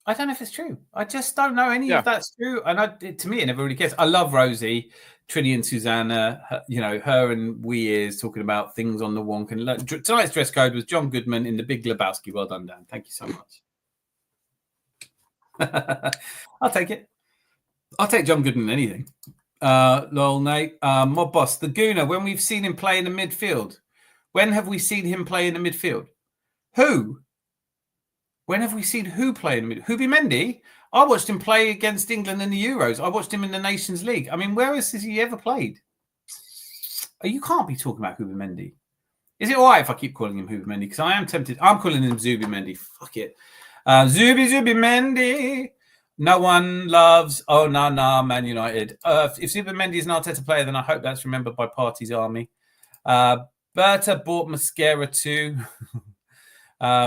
I don't know if it's true. I just don't know any of that's true. And to me, it never really cares. I love Rosie, Trini and Susanna, her and We Ears talking about things on the wonk. And tonight's dress code was John Goodman in the Big Lebowski. Well done, Dan. Thank you so much. I'll take it. I'll take John Goodman anything. Lol, Nate. Mob Boss, the Gooner, when we've seen him play in the midfield. When have we seen him play in the midfield? Who? When have we seen who play in the midfield? Zubimendi? I watched him play against England in the Euros. I watched him in the Nations League. I mean, where else has he ever played? You can't be talking about Zubimendi. Is it all right if I keep calling him Zubimendi? Because I am tempted. I'm calling him Zubimendi. Fuck it. Zubimendi. No one loves, Man United. If Zubimendi is an Arteta player, then I hope that's remembered by Party's army. Berta bought mascara too.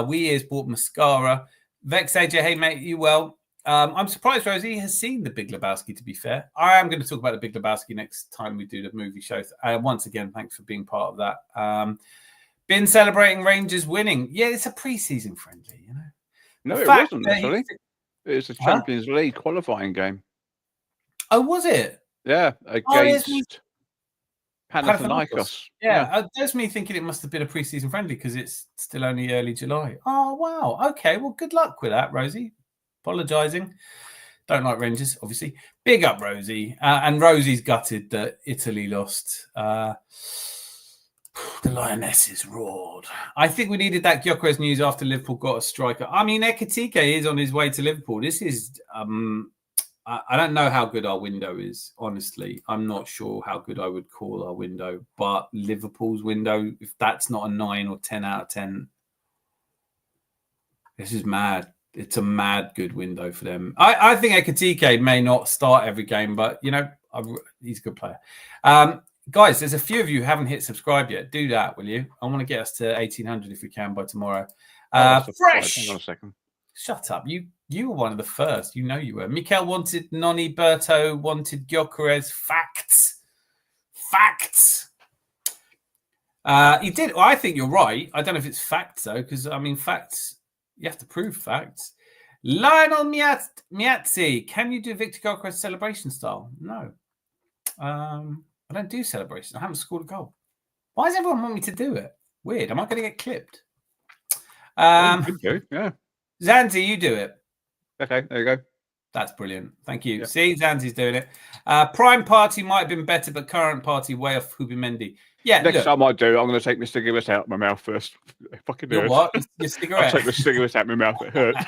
We Ears bought mascara. Vex AJ, hey mate, you well? I'm surprised Rosie has seen the Big Lebowski, to be fair. I am going to talk about the Big Lebowski next time we do the movie show. Once again, thanks for being part of that. Been celebrating Rangers winning. Yeah, it's a pre-season friendly,
No, it wasn't actually. It was a Champions League qualifying game.
Oh, was it?
Yeah, against Panathinaikos.
Yeah, there's me thinking it must have been a pre-season friendly because it's still only early July. Oh, wow. Okay, well, good luck with that, Rosie. Apologising. Don't like Rangers, obviously. Big up, Rosie. And Rosie's gutted that Italy lost. The Lionesses roared. I think we needed that Gyokeres news after Liverpool got a striker. I mean, Ekitike is on his way to Liverpool. This is... I don't know how good our window is, honestly. I'm not sure how good I would call our window. But Liverpool's window, if that's not a 9 or 10 out of 10, this is mad. It's a mad good window for them. I think Ekitike may not start every game, but, he's a good player. Guys, there's a few of you who haven't hit subscribe yet. Do that, will you? I want to get us to 1,800 if we can by tomorrow. Fresh!
Hang on a second.
Shut up. You were one of the first. You know you were. Mikel wanted Noni, Berto wanted Gyokeres. Facts. He did. Well, I think you're right. I don't know if it's facts, though, because, facts, you have to prove facts. Lionel Miazzi, can you do Viktor Gyökeres celebration style? No. I don't do celebration. I haven't scored a goal. Why does everyone want me to do it? Weird. Am I going to get clipped?
Yeah.
Zanzi, you do it.
Okay, there you go.
That's brilliant. Thank you.
Yeah.
See, Zanzi's doing it. Prime Party might have been better, but current party way off Zubimendi. Yeah.
Next time I do, I'm going to take my cigarette out of my mouth first. Fucking
Your what? Your cigarette?
I'll take the cigarette out of my mouth. It hurts.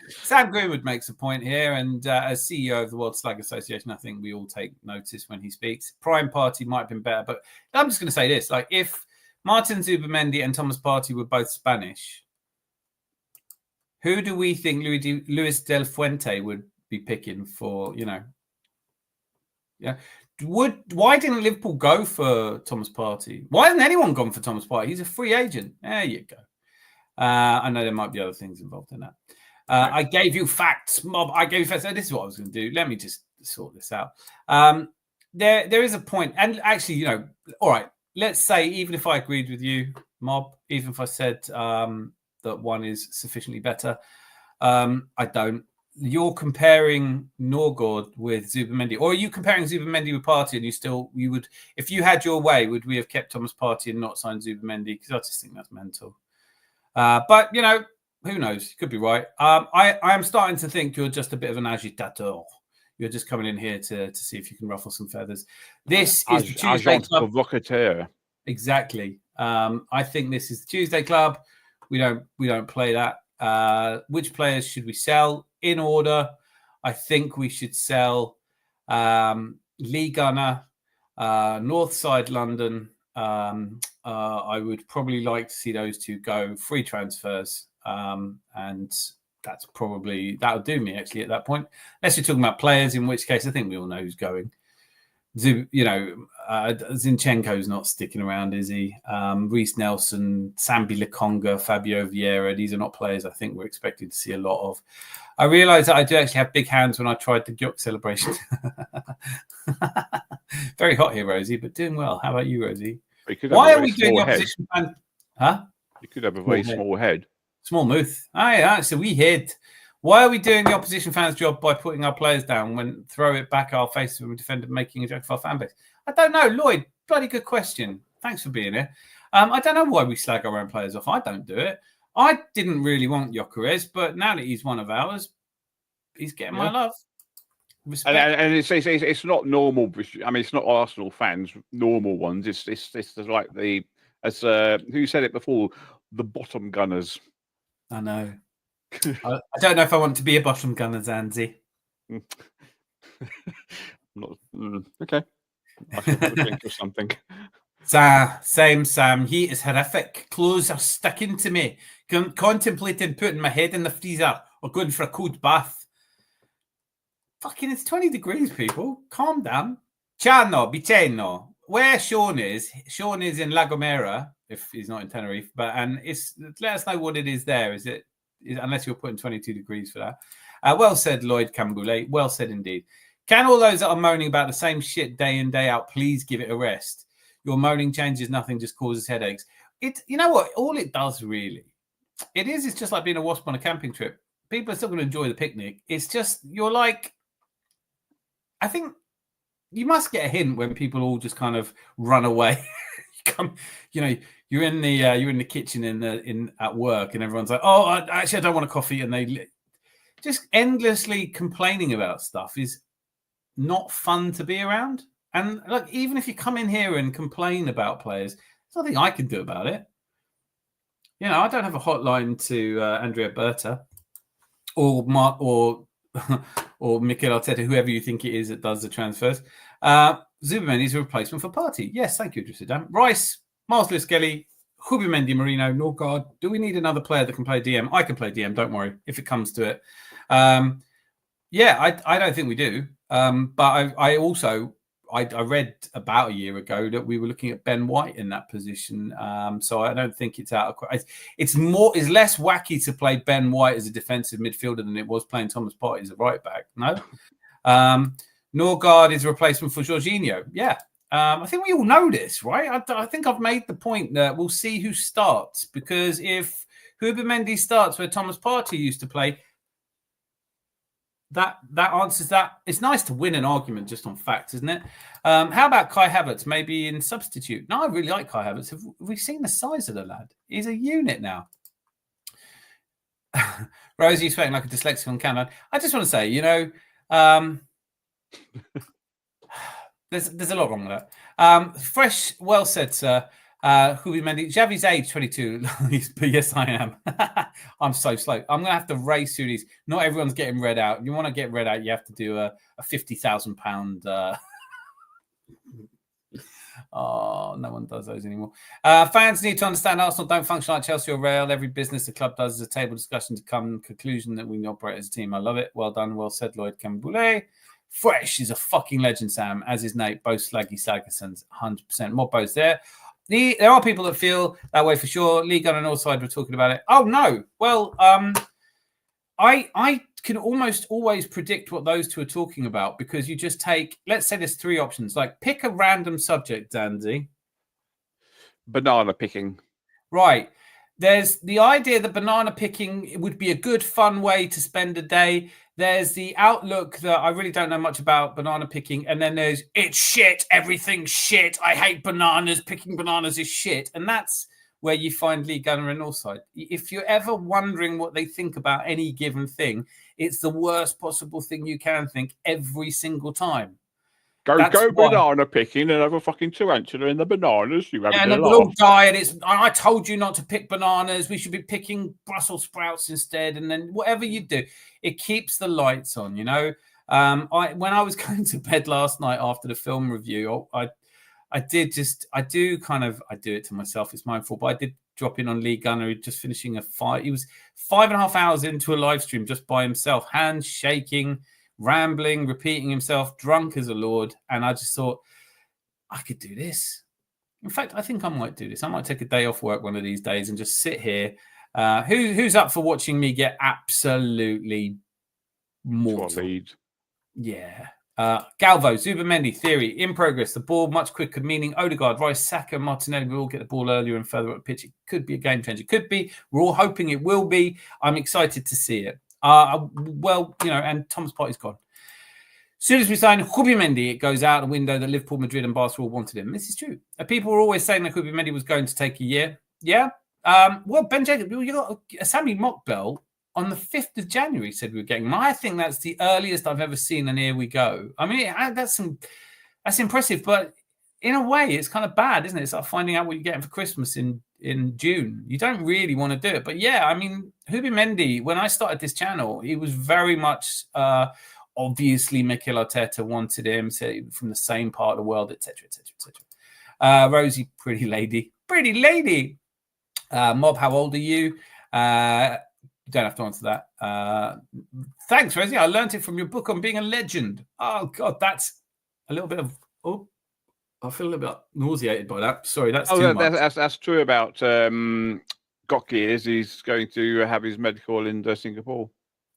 Sam Greenwood makes a point here, and as CEO of the World Slag Association, I think we all take notice when he speaks. Prime Party might have been better, but I'm just going to say this: like, if Martin Zubimendi and Thomas Partey were both Spanish, who do we think Luis Del Fuente would be picking for? Why didn't Liverpool go for Thomas Partey? Why hasn't anyone gone for Thomas Partey? He's a free agent. There you go. I know there might be other things involved in that. I gave you facts, mob. I gave you facts. This is what I was going to do. Let me just sort this out. There is a point. And actually, all right, let's say even if I agreed with you, mob, even if I said that one is sufficiently better, I don't. You're comparing Norgård with Zubimendi, or are you comparing Zubimendi with Partey? And you would, if you had your way, would we have kept Thomas Partey and not signed Zubimendi? Because I just think that's mental. But who knows? You could be right. I am starting to think you're just a bit of an agitator. You're just coming in here to see if you can ruffle some feathers. This is the Tuesday Club.
Provocateur.
Exactly. I think this is the Tuesday Club. We don't play that. Which players should we sell? In order, I think we should sell Lee Gunner, North Side London. I would probably like to see those two go free transfers, and that'll do me actually at that point. Unless you're talking about players, in which case I think we all know who's going. Zinchenko's not sticking around, is he? Reece Nelson, Sambi Lakonga, Fabio Vieira, these are not players I think we're expected to see a lot of. I realise that I do actually have big hands when I tried the Gyokeres celebration. Very hot here, Rosie, but doing well. How about you, Rosie? Why are we doing the opposition fan? Huh?
You could have a very small head.
Small mouth. Yeah, so we hid. Why are we doing the opposition fans' job by putting our players down when throw it back our faces when we defend making a joke of our fan base? I don't know, Lloyd. Bloody good question. Thanks for being here. I don't know why we slag our own players off. I don't do it. I didn't really want Gyokeres, but now that he's one of ours, he's getting my love.
And it's not normal. I mean, it's not Arsenal fans, normal ones. It's like who said it before? The bottom gunners.
I know. I don't know if I want to be a bottom gunner, Zanzi.
Okay. I should think of something.
Same, Sam. He is horrific. Clothes are sticking to me. Contemplating putting my head in the freezer or going for a cold bath. Fucking, it's 20 degrees, people. Calm down. Ciano, Biceno. Where Sean is in La Gomera, if he's not in Tenerife. Let us know what it is there. Is it? Unless you're putting 22 degrees for that. Well said, Lloyd Camboulé. Well said indeed. Can all those that are moaning about the same shit day in, day out, please give it a rest? Your moaning changes nothing, just causes headaches. You know what? All it does really, it's just like being a wasp on a camping trip. People are still going to enjoy the picnic. It's just, you're like, I think you must get a hint when people all just kind of run away. You're in the kitchen at work, and everyone's like, "Oh, I don't want a coffee," and they just endlessly complaining about stuff is not fun to be around. And look, even if you come in here and complain about players, there's nothing I can do about it. I don't have a hotline to Andrea Berta or Mikel Arteta, whoever you think it is that does the transfers. Zubimendi is a replacement for Partey. Yes, thank you, Idris. Rice, Miles Lewis-Skelly, Zubimendi, Marino, Norgard. Do we need another player that can play DM? I can play DM, don't worry, if it comes to it. I don't think we do. But I read about a year ago that we were looking at Ben White in that position. So I don't think it's out of... It's less wacky to play Ben White as a defensive midfielder than it was playing Thomas Partey as a right back. No? Norgard is a replacement for Jorginho. Yeah. I think we all know this, right? I think I've made the point that we'll see who starts, because if Zubimendi starts where Thomas Partey used to play, that answers that. It's nice to win an argument just on facts, isn't it? How about Kai Havertz, maybe in substitute? No, I really like Kai Havertz. Have we seen the size of the lad? He's a unit now. Rosie, you're like a dyslexic on camera. I just want to say, there's a lot wrong with that. Fresh, well said, sir. Zubimendi, Xavi's age 22. But yes, I am. I'm so slow. I'm going to have to race through these. Not everyone's getting read out. You want to get read out, you have to do a £50,000. Oh, no one does those anymore. Fans need to understand Arsenal don't function like Chelsea or Real. Every business the club does is a table discussion to come to conclusion that we can operate as a team. I love it. Well done. Well said, Lloyd Camboulé. Fresh is a fucking legend, Sam, as is Nate. Both slaggy Slagersons, 100%. More bows there. There are people that feel that way for sure. League on and all side were talking about it. Oh, no. Well, I can almost always predict what those two are talking about, because you just take, let's say there's three options. Like, pick a random subject, Danzy.
Banana picking.
Right. There's the idea that banana picking would be a good, fun way to spend a day. There's the outlook that I really don't know much about banana picking. And then there's, it's shit, everything's shit. I hate bananas. Picking bananas is shit. And that's where you find Lee Gunner and Allside. If you're ever wondering what they think about any given thing, it's the worst possible thing you can think every single time.
Go
why.
banana picking and have a fucking tarantula in the bananas. You have
And
a
we'll
laugh.
die. And I told you not to pick bananas. We should be picking Brussels sprouts instead. And then whatever you do, it keeps the lights on. You know, when I was going to bed last night after the film review, I do it to myself. It's my fault, but I did drop in on Lee Gunner, just finishing he was 5.5 hours into a live stream just by himself, hands shaking, rambling, repeating himself, drunk as a lord. And I just thought, I could do this. In fact, I think I might do this. I might take a day off work one of these days and just sit here. Who's up for watching me get absolutely mortal? Yeah. Galvo, Zubamendi, theory, in progress. The ball much quicker, meaning Odegaard, Rice, Saka, Martinelli will all get the ball earlier and further up the pitch. It could be a game changer. Could be. We're all hoping it will be. I'm excited to see it. And Thomas Partey's gone. As soon as we sign Zubimendi, it goes out the window that Liverpool, Madrid, and Barcelona wanted him. This is true. People were always saying that Zubimendi was going to take a year. Yeah. Ben Jacob, you got Sammy Mockbell on the 5th of January said we were getting him. I think that's the earliest I've ever seen, and here we go. I mean, that's impressive, but in a way, it's kind of bad, isn't it? It's like finding out what you're getting for Christmas in June. You don't really want to do it. But yeah, I mean, Zubimendi, when I started this channel, he was very much... obviously, Mikel Arteta wanted him from the same part of the world, etc., etc., etc. Rosie, pretty lady. Mob, how old are you? You don't have to answer that. Thanks, Rosie. I learned it from your book on being a legend. Oh, God, that's a little bit of... Oh, I feel a little bit nauseated by that. Sorry, that's too much.
That's true about Gyokeres. He's going to have his medical in Singapore.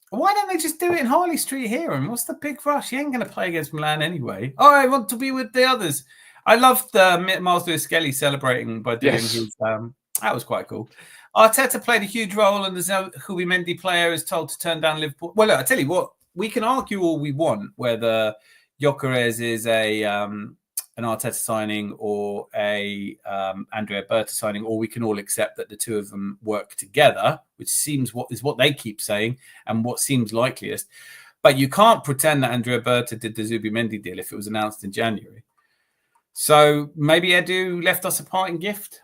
Why don't they just do it in Harley Street here? And what's the big rush? He ain't going to play against Milan anyway. Oh, I want to be with the others. I loved Miles Lewis Skelly celebrating by doing his... that was quite cool. Arteta played a huge role, and the Zubimendi player is told to turn down Liverpool. Well, look, I tell you what, we can argue all we want whether Gyokeres is an Arteta signing or a Andrea Berta signing, or we can all accept that the two of them work together, which seems what they keep saying and what seems likeliest. But you can't pretend that Andrea Berta did the Zubimendi deal if it was announced in January. So maybe Edu left us a parting gift.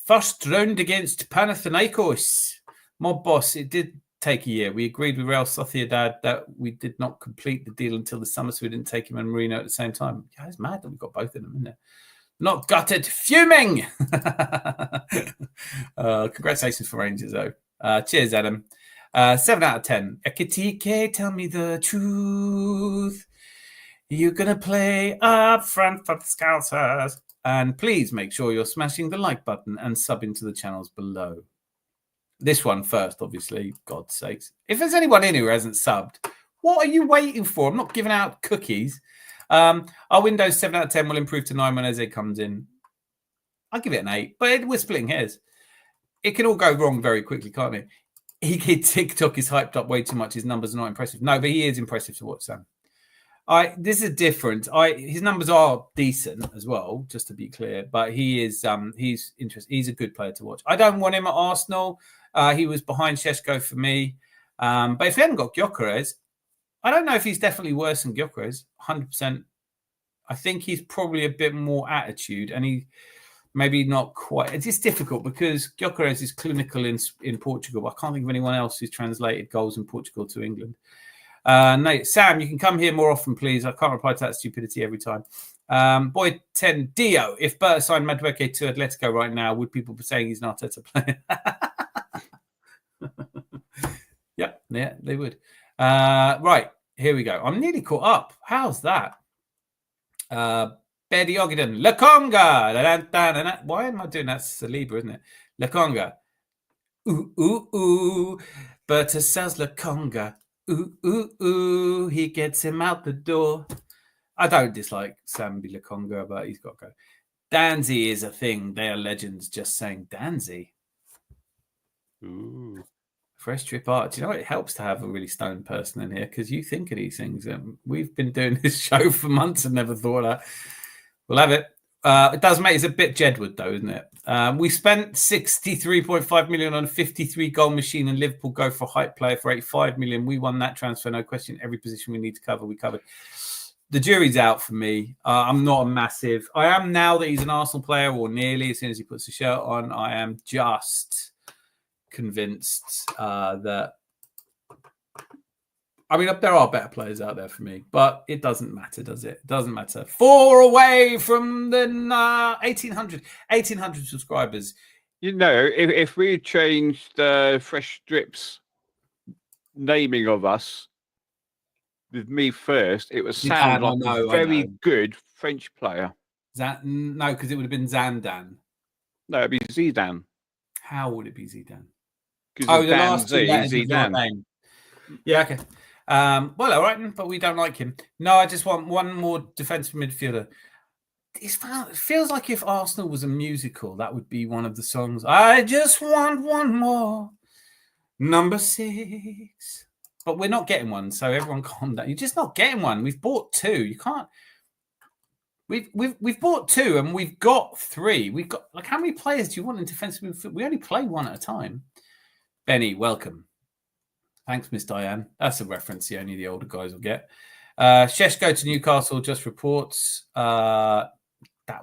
First round against Panathinaikos. Mob boss, it did take a year. We agreed with Real Sociedad that we did not complete the deal until the summer, so we didn't take him and Marino at the same time. Yeah, it's mad that we got both of them, isn't it? Not gutted, fuming. Congratulations for Rangers, though. Cheers, Adam. 7 out of 10. Ekitike, tell me the truth. You're going to play up front for the Scousers. And please make sure you're smashing the like button and subbing to the channels below. This one first, obviously, God's sakes. If there's anyone in who hasn't subbed, what are you waiting for? I'm not giving out cookies. Our Windows 7 out of 10 will improve to 9 when Eze comes in. I'll give it an 8, but we're splitting hairs. It can all go wrong very quickly, can't it? TikTok is hyped up way too much. His numbers are not impressive. No, but he is impressive to watch, Sam. This is different. His numbers are decent as well, just to be clear. But he's interesting. He's a good player to watch. I don't want him at Arsenal. He was behind Šeško for me. But if he hadn't got Gyokeres, I don't know if he's definitely worse than Gyokeres. 100%. I think he's probably a bit more attitude, and he maybe not quite. It's just difficult because Gyokeres is clinical in Portugal. I can't think of anyone else who's translated goals in Portugal to England. Nate, Sam, you can come here more often, please. I can't reply to that stupidity every time. Boy 10 Dio, if Berta signed Madueke to Atletico right now, would people be saying he's an Arteta player? Yeah, they would. Right, here we go. I'm nearly caught up. How's that? Betty Ogden, La Conga. Why am I doing that? Saliba, isn't it? La Conga. Ooh, ooh, ooh. Berta sells La Conga. Ooh, ooh, ooh. He gets him out the door. I don't dislike Sambi La Conga, but he's got to go. Danzy is a thing. They are legends. Just saying Danzy. Ooh. Fresh trip art. Do you know what? It helps to have a really stoned person in here because you think of these things. We've been doing this show for months and never thought that. We'll have it. It does make it's a bit Jedward though, isn't it? We spent 63.5 million on a 53 goal machine, and Liverpool go for a hype player for 85 million. We won that transfer, no question. Every position we need to cover, we covered. the jury's out for me. I'm not a massive. I am now that he's an Arsenal player, or nearly. As soon as he puts the shirt on, I am just convinced that. I mean, there are better players out there for me, but it doesn't matter, does it? It doesn't matter. 4 away from the 1,800 subscribers.
You know, if we changed Fresh Strips naming of us with me first, it would sound like a very good French player.
No, because it would have been Zandan.
No, it'd be Zidane.
How would it be Zidane?
Oh, the last two letters is
Zidane. Yeah, okay. Well, all right, but we don't like him. No, I just want one more defensive midfielder. It feels like if Arsenal was a musical, that would be one of the songs. I just want one more, number 6. But we're not getting one, so everyone calm down. You're just not getting one. We've bought 2. You can't. We've bought 2 and we've got 3. We've got how many players do you want in defensive midfield? We only play one at a time. Benny, welcome. Thanks, Miss Diane. That's a reference only the older guys will get. Sheshko to Newcastle just reports. That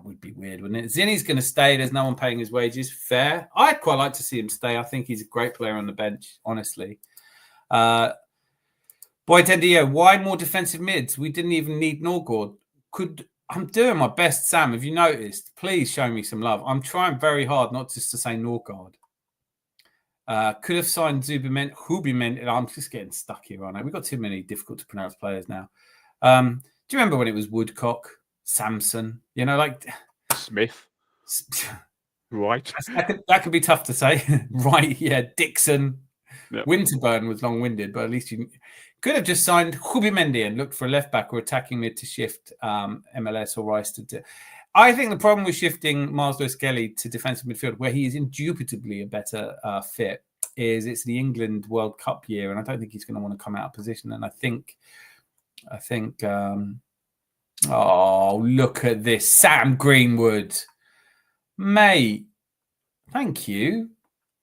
would be weird, wouldn't it? Zinni's going to stay. There's no one paying his wages. Fair. I'd quite like to see him stay. I think he's a great player on the bench, honestly. Boy Tendio, why more defensive mids? We didn't even need Norgård. I'm doing my best, Sam. Have you noticed? Please show me some love. I'm trying very hard not just to say Norgård. Could have signed Hubiment. I'm just getting stuck here, aren't I? We've got too many difficult to pronounce players now. Do you remember when it was Woodcock, Samson? You know, like
Smith. Right.
That could be tough to say. Right, yeah. Dixon.
Yep.
Winterburn was long-winded, but at least you could have just signed Hubimendi and looked for a left-back or attacking mid to shift MLS or Rice to... I think the problem with shifting Miles Lewis-Skelly to defensive midfield, where he is indubitably a better fit, is it's the England World Cup year, and I don't think he's going to want to come out of position. And I think, oh, look at this. Sam Greenwood. Mate, thank you.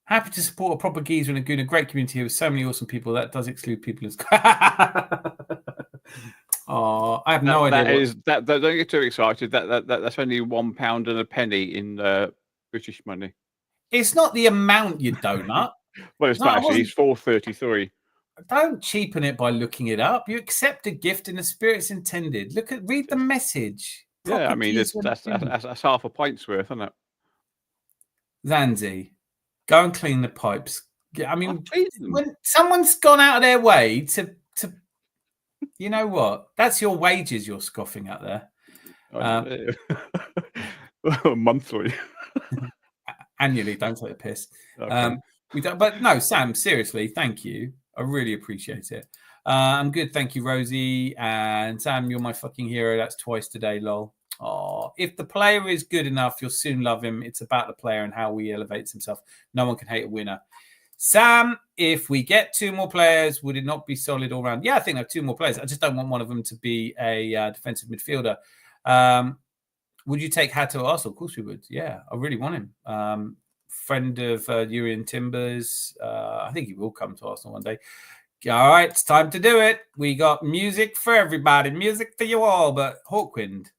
Happy to support a proper geezer and a Gooner. Great community here with so many awesome people. That does exclude people as... Oh, I have no idea.
Don't get too excited. That's only £1 and a penny in British money.
It's not the amount, you donut.
Well, it's not actually. It's £4.33.
Don't cheapen it by looking it up. You accept a gift in the spirit's intended. Read the message.
Yeah, I mean that's half a pint's worth, isn't it?
Zanzi, go and clean the pipes. I mean, when someone's gone out of their way to. You know what? That's your wages you're scoffing at there.
Monthly.
Annually, don't take a piss.
Okay.
We don't, but no, Sam, seriously, thank you. I really appreciate it. I'm good. Thank you, Rosie. And Sam, you're my fucking hero. That's twice today, lol. Oh, if the player is good enough, you'll soon love him. It's about the player and how he elevates himself. No one can hate a winner. Sam, if we get 2 more players, would it not be solid all round? Yeah, I think I have 2 more players. I just don't want one of them to be a defensive midfielder. Would you take Hato at Arsenal? Of course we would. Yeah, I really want him. Friend of Urian Timbers. I think he will come to Arsenal one day. All right, it's time to do it. We got music for everybody. Music for you all, but Hawkwind.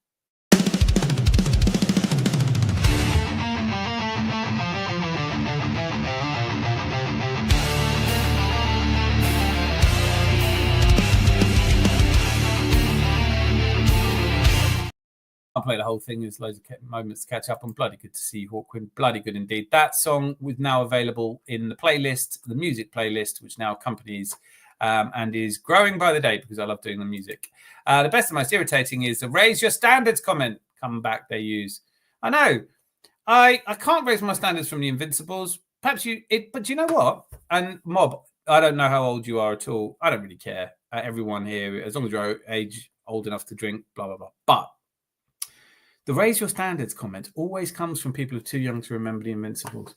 I play the whole thing. There's loads of moments to catch up on. Bloody good to see Hawkwind. Bloody good indeed. That song was now available in the playlist, the music playlist, which now accompanies and is growing by the day because I love doing the music. The best and most irritating is the raise your standards comment. Come back, they use. I know. I can't raise my standards from the Invincibles. Perhaps but you know what? And Mob, I don't know how old you are at all. I don't really care. Everyone here, as long as you're old enough to drink, blah, blah, blah. But the raise your standards comment always comes from people who are too young to remember the Invincibles.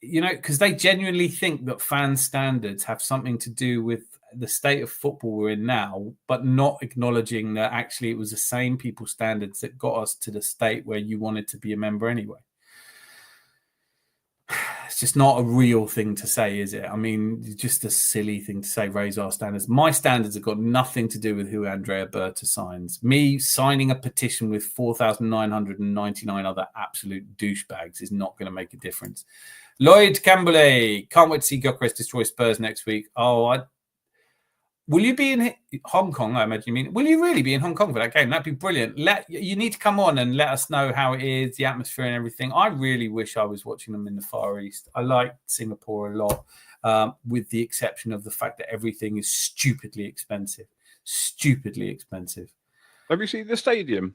You know, because they genuinely think that fan standards have something to do with the state of football we're in now, but not acknowledging that actually it was the same people's standards that got us to the state where you wanted to be a member anyway. it's just not a real thing to say, is it? I mean, it's just a silly thing to say, raise our standards. My standards have got nothing to do with who Andrea Berta signs. Me signing a petition with 4,999 other absolute douchebags is not going to make a difference. Lloyd Campbell, can't wait to see Gyokeres destroy Spurs next week. Will you be in Hong Kong? I imagine you mean. Will you really be in Hong Kong for that game? That'd be brilliant. You need to come on and let us know how it is, the atmosphere and everything. I really wish I was watching them in the Far East. I like Singapore a lot, with the exception of the fact that everything is stupidly expensive. Stupidly expensive.
Have you seen the stadium?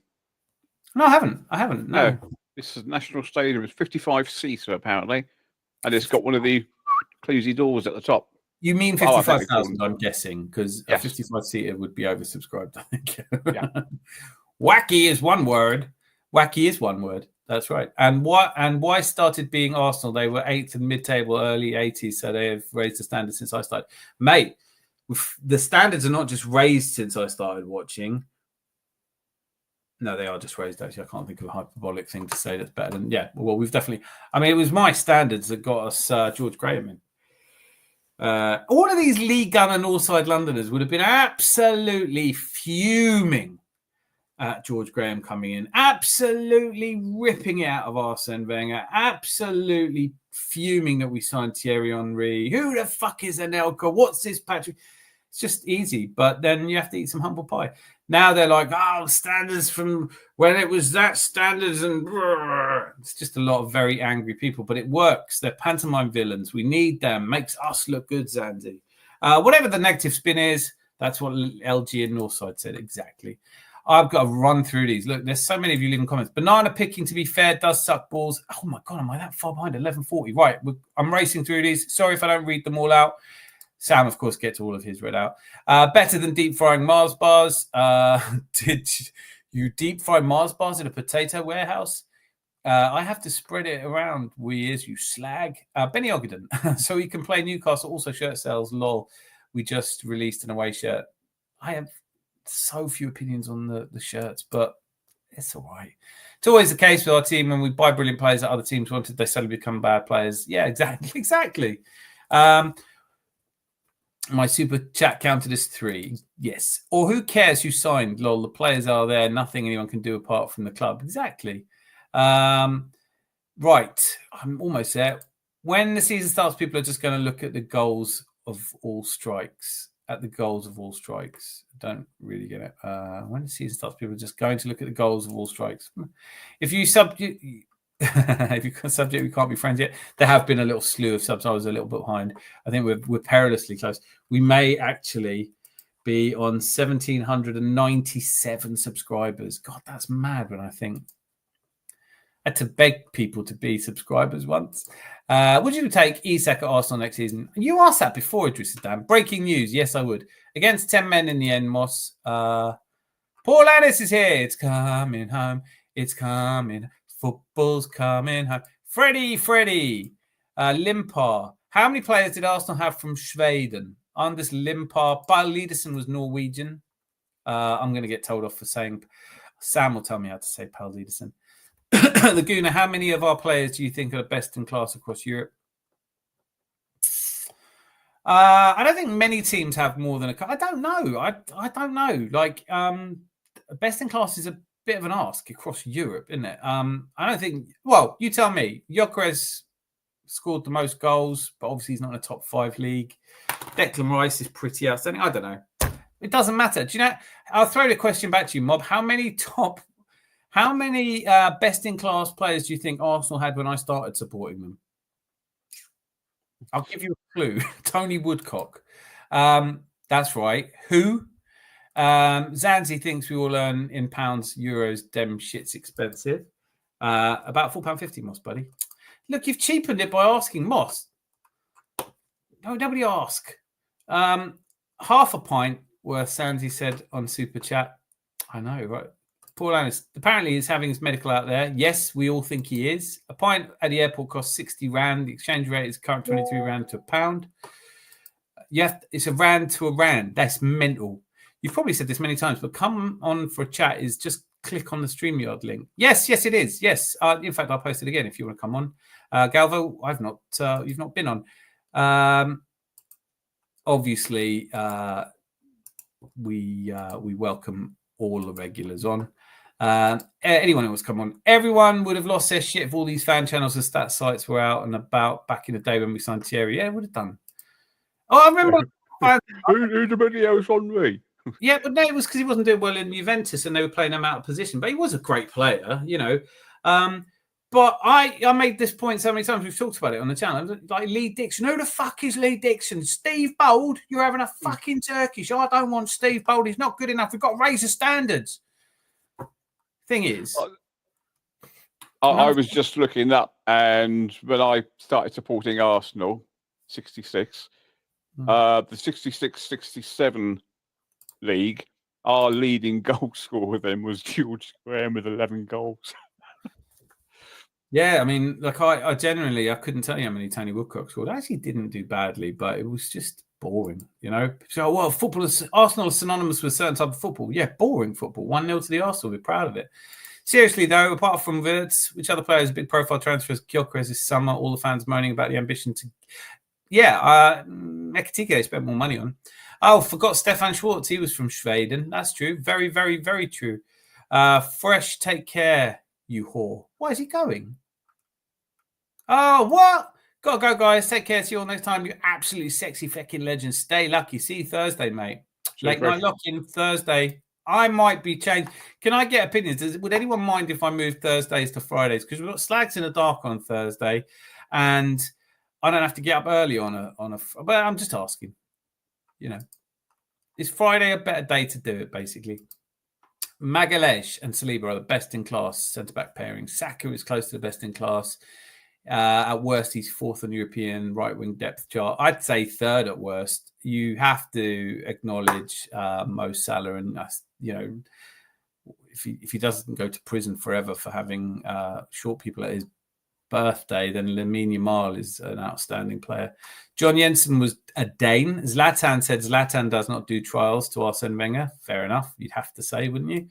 No, I haven't. No.
This is National Stadium. It's 55 seater apparently, and it's got one of the closey doors at the top.
You mean 55,000, I'm guessing, because a 55-seater would be oversubscribed, I think.
Yeah.
Wacky is one word. Wacky is one word. That's right. And why started being Arsenal? They were 8th in mid-table, early 80s, so they have raised the standards since I started. Mate, the standards are not just raised since I started watching. No, they are just raised, actually. I can't think of a hyperbolic thing to say that's better than... Yeah, well, we've definitely... I mean, it was my standards that got us George Graham in. All of these League Gun and Allside Londoners would have been absolutely fuming at George Graham coming in, absolutely ripping it out of Arsene Wenger, absolutely fuming that we signed Thierry Henry. Who the fuck is Anelka? What's this Patrick? It's just easy, but then you have to eat some humble pie. Now they're like, standards from when it was that standards, and it's just a lot of very angry people, but it works. They're pantomime villains. We need them. Makes us look good, Zandy. Whatever the negative spin is, that's what LG and Northside said exactly. I've got to run through these. Look, there's so many of you leaving comments. Banana picking, to be fair, does suck balls. Oh my God, am I that far behind? 11:40. Right, I'm racing through these. Sorry if I don't read them all out. Sam, of course, gets all of his read out. Better than deep frying Mars bars. Did you deep fry Mars bars in a potato warehouse? I have to spread it around. You slag. Benny Ogden. So he can play Newcastle. Also shirt sales. Lol. We just released an away shirt. I have so few opinions on the shirts, but it's all right. It's always the case with our team when we buy brilliant players that other teams wanted. They suddenly become bad players. Yeah, exactly. My super chat counted as 3. Yes. Or who cares who signed? Lol, the players are there. Nothing anyone can do apart from the club. Exactly. Right. I'm almost there. When the season starts, people are just going to look at the goals of all strikes. Don't really get it. When the season starts, people are just going to look at the goals of all strikes. If you if you're subject, we can't be friends yet. There have been a little slew of subs. I was a little bit behind. I think we're perilously close. We may actually be on 1,797 subscribers. God, that's mad when I think. I had to beg people to be subscribers once. Would you take Isak at Arsenal next season? You asked that before, Idris Dan. Breaking news. Yes, I would. Against 10 men in the end, Moss. Paul Annis is here. It's coming home. It's coming. Football's coming home. Freddie. Limpar. How many players did Arsenal have from Sweden? Anders Limpar. Palliderson was Norwegian. I'm going to get told off for saying... Sam will tell me how to say Palliderson. The Gooner, how many of our players do you think are the best in class across Europe? I don't think many teams have more than a... I don't know. I don't know. Like, best in class is a bit of an ask across Europe, isn't it? I don't think... Well, you tell me. Gyokeres scored the most goals, but obviously he's not in a top 5 league. Declan Rice is pretty outstanding. I don't know. It doesn't matter. Do you know... I'll throw the question back to you, Mob. How many best-in-class players do you think Arsenal had when I started supporting them? I'll give you a clue. Tony Woodcock. That's right. Who? Zanzi thinks we all earn in pounds, euros. Dem shit's expensive. About £4.50, Moss, buddy. Look, you've cheapened it by asking, Moss. No, nobody ask. Half a pint worth, Zanzi said on Super Chat. I know, right? Paul Annis, apparently he's having his medical out there. Yes, we all think he is. A pint at the airport costs 60 Rand. The exchange rate is current 23 Rand to a pound. It's a Rand to a Rand. That's mental. You've probably said this many times, but come on for a chat is just click on the StreamYard link. Yes, it is. Yes. In fact, I'll post it again if you want to come on. Galvo, you've not been on. Obviously, we welcome all the regulars on. Anyone who wants to come on. Everyone would have lost their shit if all these fan channels and stat sites were out and about back in the day when we signed Thierry. Yeah, it would have done. Oh, I remember.
Who's the bloody else on me?
Yeah, but no, it was because he wasn't doing well in Juventus and they were playing him out of position. But he was a great player, you know. But I made this point so many times. We've talked about it on the channel. Like Lee Dixon. Who the fuck is Lee Dixon? Steve Bold? You're having a fucking Turkish. I don't want Steve Bold. He's not good enough. We've got to raise the standards. Thing is,
I was just looking up, and when I started supporting Arsenal, 66, the 66-67 league, our leading goal scorer then was George Graham with 11 goals.
Yeah, I mean, like I generally, I couldn't tell you how many Tony Woodcock scored. I actually didn't do badly, but it was just boring, you know. So, well, Arsenal is synonymous with a certain type of football. Yeah, boring football. 1-0 to the Arsenal. We're proud of it. Seriously, though, apart from Wirtz, which other players, big profile transfers, Gyokeres this summer, all the fans moaning about the ambition to... Yeah, Ekitike they spent more money on. Oh, forgot Stefan Schwartz. He was from Sweden. That's true. Very, very, very true. Fresh, take care, you whore. Why is he going? Oh, what? Gotta go, guys. Take care. See you all next time. You absolutely sexy fucking legends. Stay lucky. See you Thursday, mate. Late night lock-in Thursday. I might be changed. Can I get opinions? Would anyone mind if I move Thursdays to Fridays? Because we've got Slags in the Dark on Thursday, and I don't have to get up early on a. But I'm just asking. You know, is Friday a better day to do it? Basically, Magalhaes and Saliba are the best in class centre-back pairing. Saka is close to the best in class. At worst, he's fourth on European right-wing depth chart. I'd say third at worst. You have to acknowledge Mo Salah, and you know, if he doesn't go to prison forever for having short people at his birthday, then Lamine Yamal is an outstanding player. John Jensen was a Dane. Zlatan said Zlatan does not do trials to Arsene Wenger. Fair enough. You'd have to say, wouldn't you?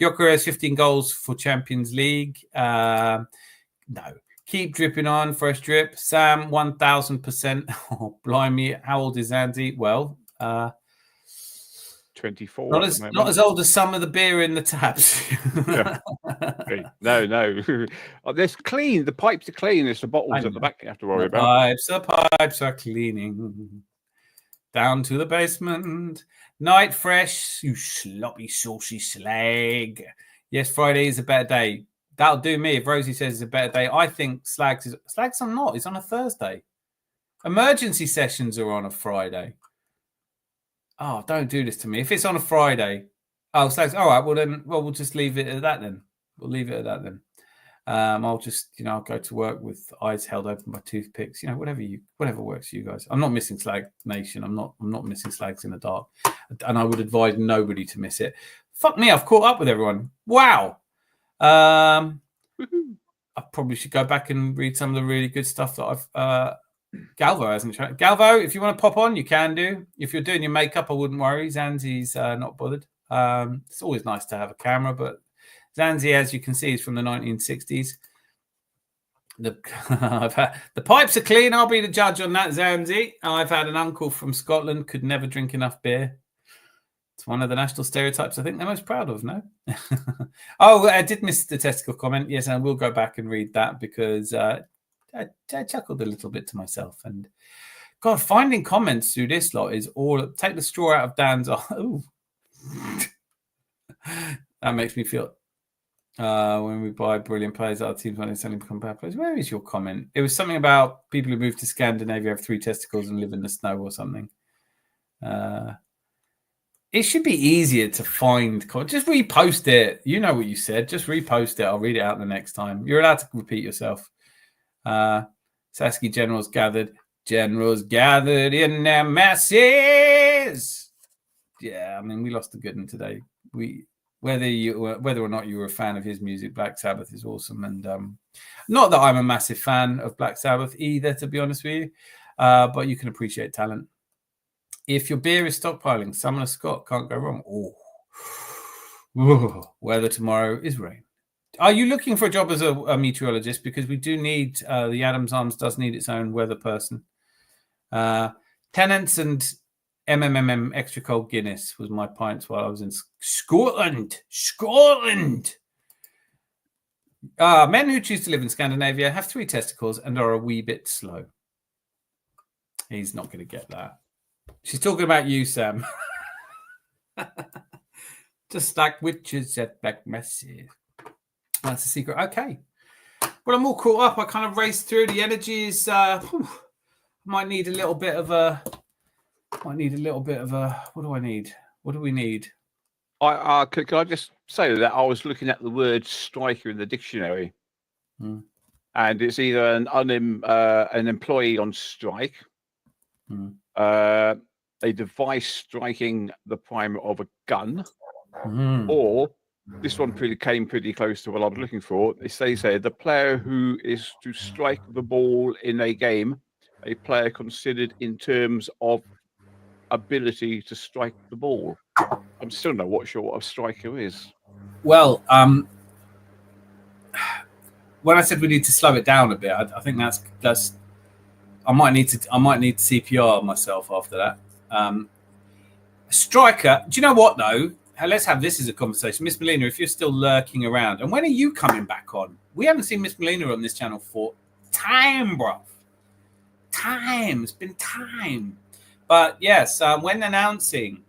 Gyokeres 15 goals for Champions League. No. Keep dripping on, fresh drip. Sam, 1,000%. Oh, blimey. How old is Andy? Well,
24.
Not as old as some of the beer in the taps.
Yeah. No. Oh, there's clean. The pipes are clean. It's the bottles at the back you have to worry about.
The pipes are cleaning. Down to the basement. Night fresh, you sloppy, saucy slag. Yes, Friday is a better day. That'll do me. If Rosie says it's a better day, I think Slags on not. It's on a Thursday. Emergency sessions are on a Friday. Oh, don't do this to me. If it's on a Friday, Slags. All right. Well, then, we'll just leave it at that then. We'll leave it at that then. I'll just, I'll go to work with eyes held open by toothpicks. Whatever works for you guys. I'm not missing Slag Nation. I'm not missing Slags in the Dark, and I would advise nobody to miss it. Fuck me. I've caught up with everyone. Wow. I probably should go back and read some of the really good stuff that I've. Galvo hasn't tried. Galvo, if you want to pop on, you can do. If you're doing your makeup, I wouldn't worry. Zanzi's not bothered. It's always nice to have a camera, but Zanzi, as you can see, is from the 1960s. The pipes are clean. I'll be the judge on that, Zanzi. I've had an uncle from Scotland, could never drink enough beer. It's one of the national stereotypes I think they're most proud of, no? I did miss the testicle comment. Yes, and I will go back and read that because I chuckled a little bit to myself. And God, finding comments through this lot is all... Take the straw out of Dan's... Oh. That makes me feel... when we buy brilliant players, our teams want to sell him become bad players. Where is your comment? It was something about people who move to Scandinavia have 3 testicles and live in the snow or something. It should be easier to find. Just repost it. You know what you said. Just repost it. I'll read it out the next time. You're allowed to repeat yourself. Sasky generals gathered. Generals gathered in their masses. Yeah, I mean, we lost a good one today. Whether or not you were a fan of his music, Black Sabbath is awesome. And not that I'm a massive fan of Black Sabbath either, to be honest with you. But you can appreciate talent. If your beer is stockpiling, Summoner Scott can't go wrong. Oh, Weather tomorrow is rain. Are you looking for a job as a meteorologist? Because we do need the Adams Arms does need its own weather person. Tenants and extra cold Guinness was my pints while I was in Scotland. Men who choose to live in Scandinavia have 3 testicles and are a wee bit slow. He's not going to get that. She's talking about you, Sam. Just like witches at back massive. That's a secret. Okay. Well, I'm all caught up. I kind of raced through. The energy is. Might need a little bit of a. What do I need? What do we need?
Can I just say that I was looking at the word striker in the dictionary, and it's either an employee on strike, a device striking the prime of a gun, or this one came pretty close to what I was looking for. They say the player who is to strike the ball in a game, a player considered in terms of ability to strike the ball. I'm still not sure what a striker is.
Well, when I said we need to slow it down a bit, I think that's. I might need to CPR myself after that. Striker. Do you know what though? Let's have this as a conversation, Miss Melina. If you're still lurking around, and when are you coming back on? We haven't seen Miss Melina on this channel for time, bro. It's been time. But yes, when announcing,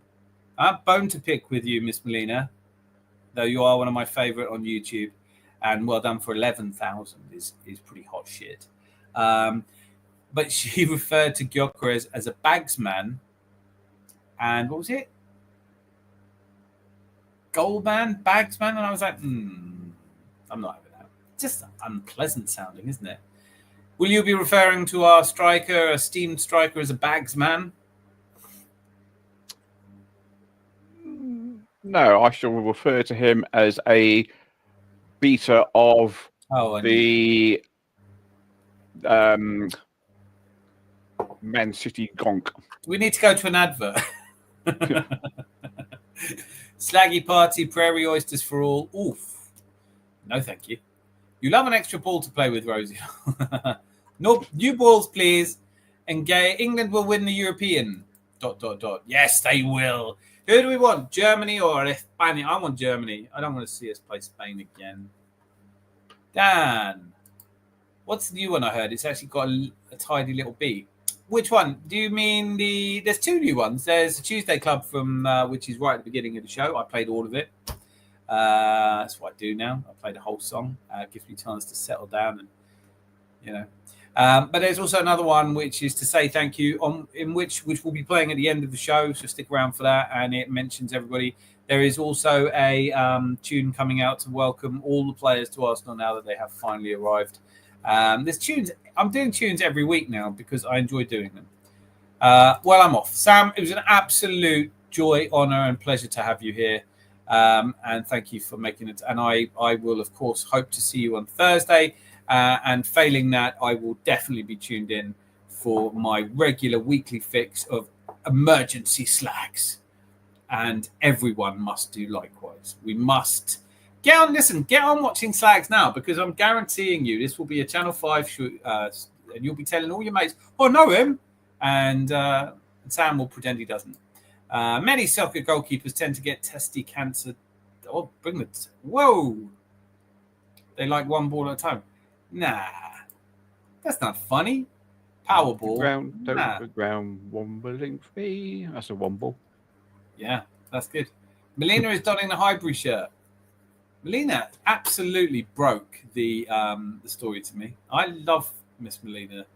bone to pick with you, Miss Melina, though you are one of my favorite on YouTube, and well done for 11,000 is pretty hot shit. But she referred to Gyokeres as a bagsman, and what was it? Goalman, bagsman, and I was like, I'm not having that. Just unpleasant sounding, isn't it? Will you be referring to our striker, esteemed striker, as a bagsman?
No, I shall refer to him as a beater of the Man City gonk.
We need to go to an advert. Slaggy party, prairie oysters for all. Oof. No, thank you. You love an extra ball to play with, Rosie. No, new balls, please. And England will win the European. ... Yes, they will. Who do we want? Germany or Spain? I want Germany. I don't want to see us play Spain again. Dan, what's the new one I heard? It's actually got a tidy little beat. Which one? Do you mean there's 2 new ones. There's a Tuesday Club from which is right at the beginning of the show. I played all of it. That's what I do now. I play the whole song. Gives me chance to settle down and but there's also another one which is to say thank you which we'll be playing at the end of the show, so stick around for that, and it mentions everybody. There is also a tune coming out to welcome all the players to Arsenal now that they have finally arrived. There's tunes. I'm doing tunes every week now because I enjoy doing them. Well, I'm off. Sam, it was an absolute joy, honor, and pleasure to have you here. And thank you for making it. And I will, of course, hope to see you on Thursday. And failing that, I will definitely be tuned in for my regular weekly fix of emergency slags. And everyone must do likewise. We must get on watching slags now, because I'm guaranteeing you this will be a Channel 5 shoot, and you'll be telling all your mates, "Oh, I know him," and Sam will pretend he doesn't. Many soccer goalkeepers tend to get testy cancer. Oh, bring it! Whoa! They like one ball at a time. Nah, that's not funny. Powerball.
Ground wombling free. That's a womble.
Yeah, that's good. Melina is donning the Highbury shirt. Melina absolutely broke the story to me. I love Miss Melina.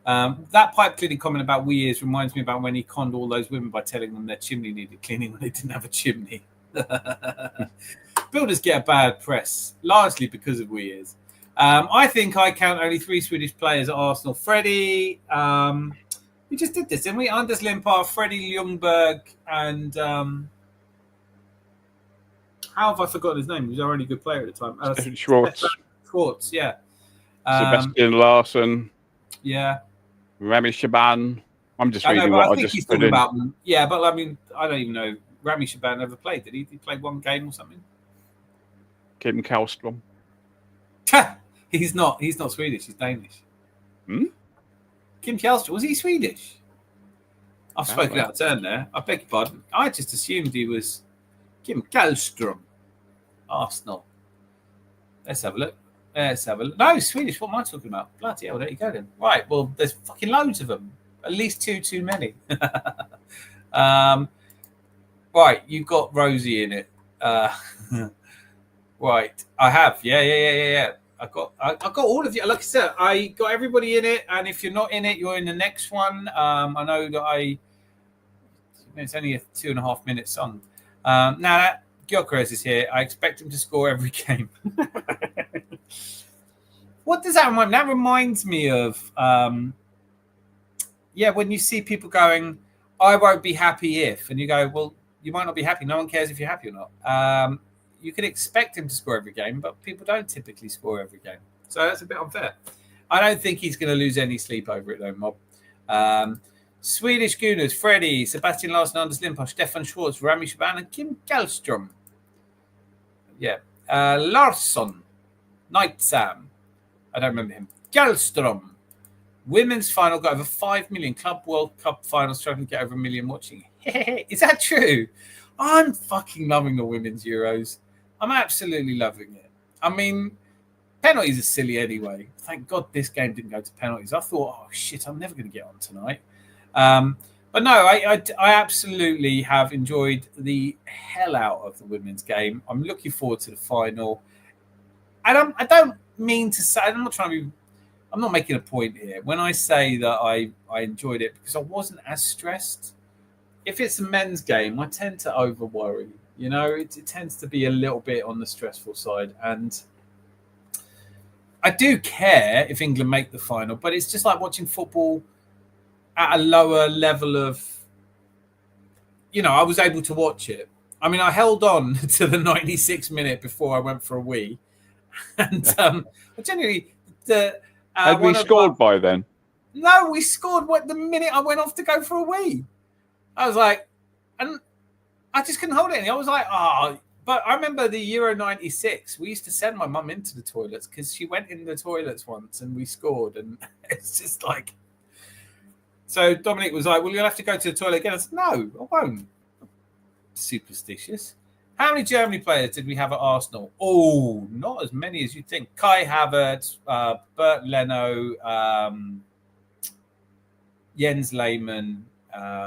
That pipe cleaning comment about wee ears reminds me about when he conned all those women by telling them their chimney needed cleaning when they didn't have a chimney. Builders get a bad press, largely because of wee ears. I think I count only 3 Swedish players at Arsenal. Freddie, we just did this, didn't we? Anders Limpar, Freddie Ljungberg, and how have I forgotten his name? He was already a good player at the time. Schwartz, yeah.
Sebastian Larsson.
Yeah.
Rami Shaban. I'm just reading what I just
think he's talking about them. Yeah, but I mean, I don't even know Rami Shaban ever played. Did he? Did he play one game or something?
Kim Kallstrom.
He's not Swedish. He's Danish. Kim Kjellstrom, was he Swedish? I've spoken out of turn there. I beg your pardon. I just assumed he was Kim Kallstrom. Arsenal. Let's have a look. No, he's Swedish. What am I talking about? Bloody hell, there you go then. Right, well, there's fucking loads of them. At least two too many. Right, you've got Rosie in it. Right, I have. Yeah. I got all of you. Like I said, I got everybody in it, and if you're not in it, you're in the next one. I know that it's only a 2.5 minute song. Now that Gyokeres is here, I expect him to score every game. What does that remind me? That reminds me of when you see people going, I won't be happy if, and you go, well, you might not be happy. No one cares if you're happy or not. You can expect him to score every game, but people don't typically score every game. So that's a bit unfair. I don't think he's going to lose any sleep over it, though, Mob. Swedish Gooners, Freddie, Sebastian Larsson, Anders Lindposh, Stefan Schwartz, Rami Shaban, and Kim Kallstrom. Yeah. Larsson, Night Sam. I don't remember him. Kallstrom. Women's final got over 5 million. Club World Cup final struggling to get over 1 million watching. Is that true? I'm fucking loving the women's Euros. I'm absolutely loving it. I mean, penalties are silly anyway. Thank God this game didn't go to penalties. I thought, oh shit, I'm never going to get on tonight. But no, I absolutely have enjoyed the hell out of the women's game. I'm looking forward to the final. And I don't mean to say, I'm not making a point here when I say that I enjoyed it because I wasn't as stressed. If it's a men's game, I tend to over worry. You know, it tends to be a little bit on the stressful side. And I do care if England make the final, but it's just like watching football at a lower level of, I was able to watch it. I mean, I held on to the 96th minute before I went for a wee. And generally,
had we scored by then?
No, we scored the minute I went off to go for a wee. I was like, and I just couldn't hold it. I was like, but I remember the Euro 96. We used to send my mum into the toilets because she went in the toilets once and we scored. And it's just like, so Dominic was like, well, you'll have to go to the toilet again. I said, no, I won't. Superstitious. How many Germany players did we have at Arsenal? Oh, not as many as you think. Kai Havertz, Bert Leno, Jens Lehmann.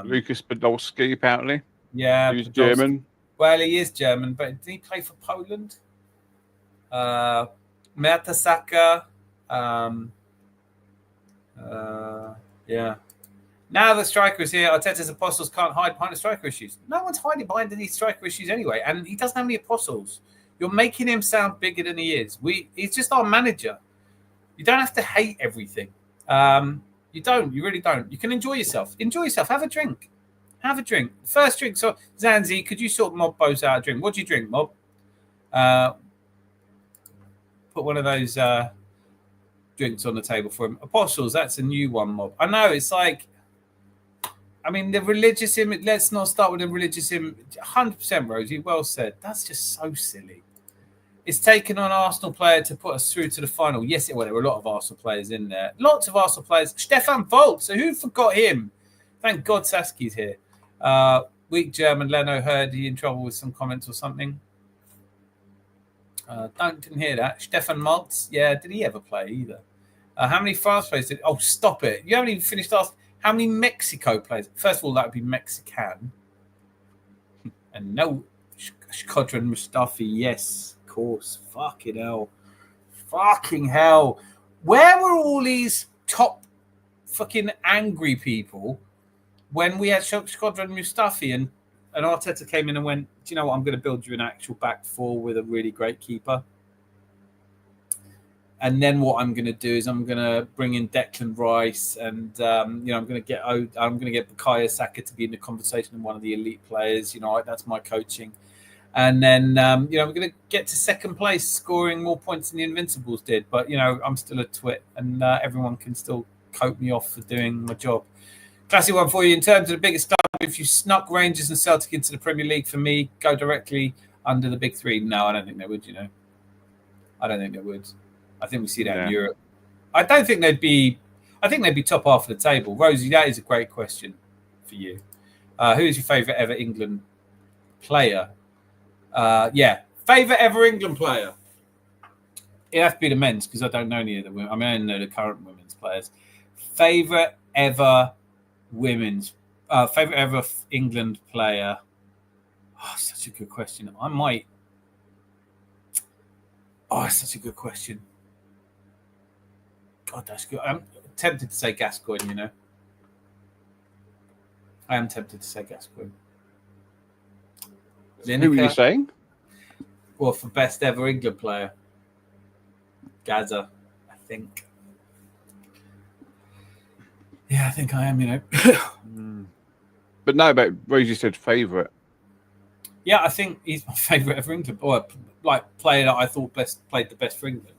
Lucas Podolski, apparently.
Yeah.
He's German.
Well, he is German, but did he play for Poland? Mertesacker. Yeah. Now the striker is here. Arteta's apostles can't hide behind the striker issues. No one's hiding behind any striker issues anyway. And he doesn't have any apostles. You're making him sound bigger than he is. He's just our manager. You don't have to hate everything. You don't. You really don't. You can enjoy yourself. Enjoy yourself. Have a drink. Have a drink. First drink. So, Zanzi, could you sort Mob Bose out a drink? What do you drink, Mob? Put one of those drinks on the table for him. Apostles, that's a new one, Mob. I know, it's like, I mean, the religious image, let's not start with the religious image. 100%, Rosie, well said. That's just so silly. It's taken on an Arsenal player to put us through to the final. Yes, there were a lot of Arsenal players in there. Lots of Arsenal players. Stefan Volt, so who forgot him? Thank God Saski's here. Weak German, Leno heard he in trouble with some comments or something. Didn't hear that. Stefan Maltz, yeah, did he ever play either? How many France players did? Oh, stop it! You haven't even finished asking. How many Mexico players? First of all, that would be Mexican. And no, Shkodran Mustafi, yes, of course. Fucking hell. Fucking hell. Where were all these top fucking angry people when we had Shkodran Mustafi and Arteta came in and went, do you know what, I'm going to build you an actual back four with a really great keeper. And then what I'm going to do is I'm going to bring in Declan Rice and, I'm going to get Bukayo Saka to be in the conversation and one of the elite players. That's my coaching. And then, we're going to get to second place, scoring more points than the Invincibles did. But, I'm still a twit and everyone can still cope me off for doing my job. Classic one for you. In terms of the biggest club if you snuck Rangers and Celtic into the Premier League, for me, go directly under the big three? No, I don't think they would, you know. I don't think they would. I think we see that in Europe. I don't think they'd be... I think they'd be top half of the table. Rosie, that is a great question for you. Who is your favourite ever England player? Favourite ever England player? It has to be the men's because I don't know any of the women. I mean, I don't know the current women's players. Favourite ever women's... favourite ever England player? Oh, such a good question. I might... Oh, that's such a good question. God, that's good. I'm tempted to say Gascoigne, you know. I am tempted to say Gascoigne.
Who are you saying?
Well, for best ever England player. Gaza, I think. Yeah, I think I am, you know.
But Rosie said favourite.
Yeah, I think he's my favourite ever England, or like player that I thought played the best for England.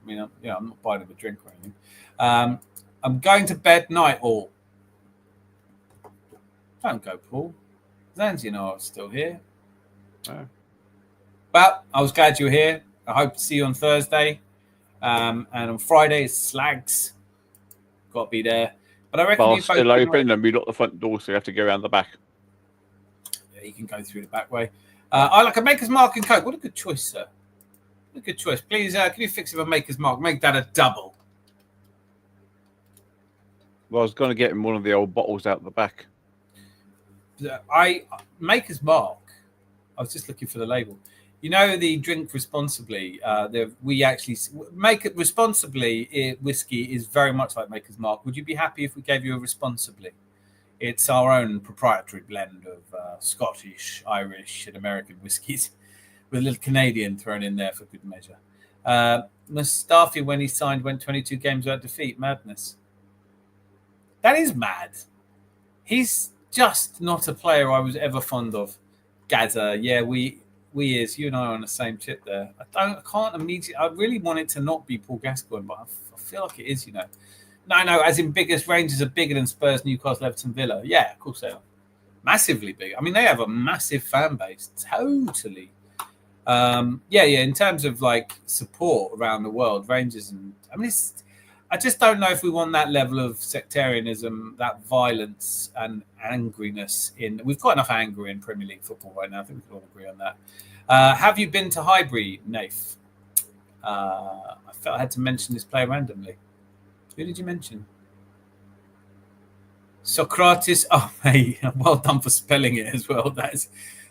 I mean, I'm not buying him a drink or anything. I'm going to bed night all. Don't go, Paul. Zanzi and I are still here.
Oh.
But I was glad you were here. I hope to see you on Thursday. And on Friday, it's Slags. Got to be there. But I reckon
Bar's still open and we lock the front door, so you have to go around the back.
Yeah, you can go through the back way. I like a Maker's Mark and Coke. What a good choice, sir. What a good choice. Please, can you fix it with a Maker's Mark? Make that a double.
Well, I was going to get him one of the old bottles out the back.
Maker's Mark. I was just looking for the label. You know, the drink responsibly. We actually make it responsibly. Whiskey is very much like Maker's Mark. Would you be happy if we gave you a responsibly? It's our own proprietary blend of Scottish, Irish, and American whiskies, with a little Canadian thrown in there for good measure. Mustafi, when he signed, went 22 games without defeat. Madness. That is mad. He's just not a player I was ever fond of. Gaza, yeah, we is. You and I are on the same chip there. I can't immediately. I really want it to not be Paul Gascoigne, but I feel like it is. You know, no. As in, biggest Rangers are bigger than Spurs, Newcastle, Everton, Villa. Yeah, of course they are. Massively big. I mean, they have a massive fan base. Totally. In terms of like support around the world, Rangers and I just don't know if we want that level of sectarianism, that violence and angriness we've got enough anger in Premier League football right now. I think we can all agree on that. Have you been to Highbury, Nath? I felt I had to mention this player randomly. Who did you mention? Socrates. Oh, mate, well done for spelling it as well. That is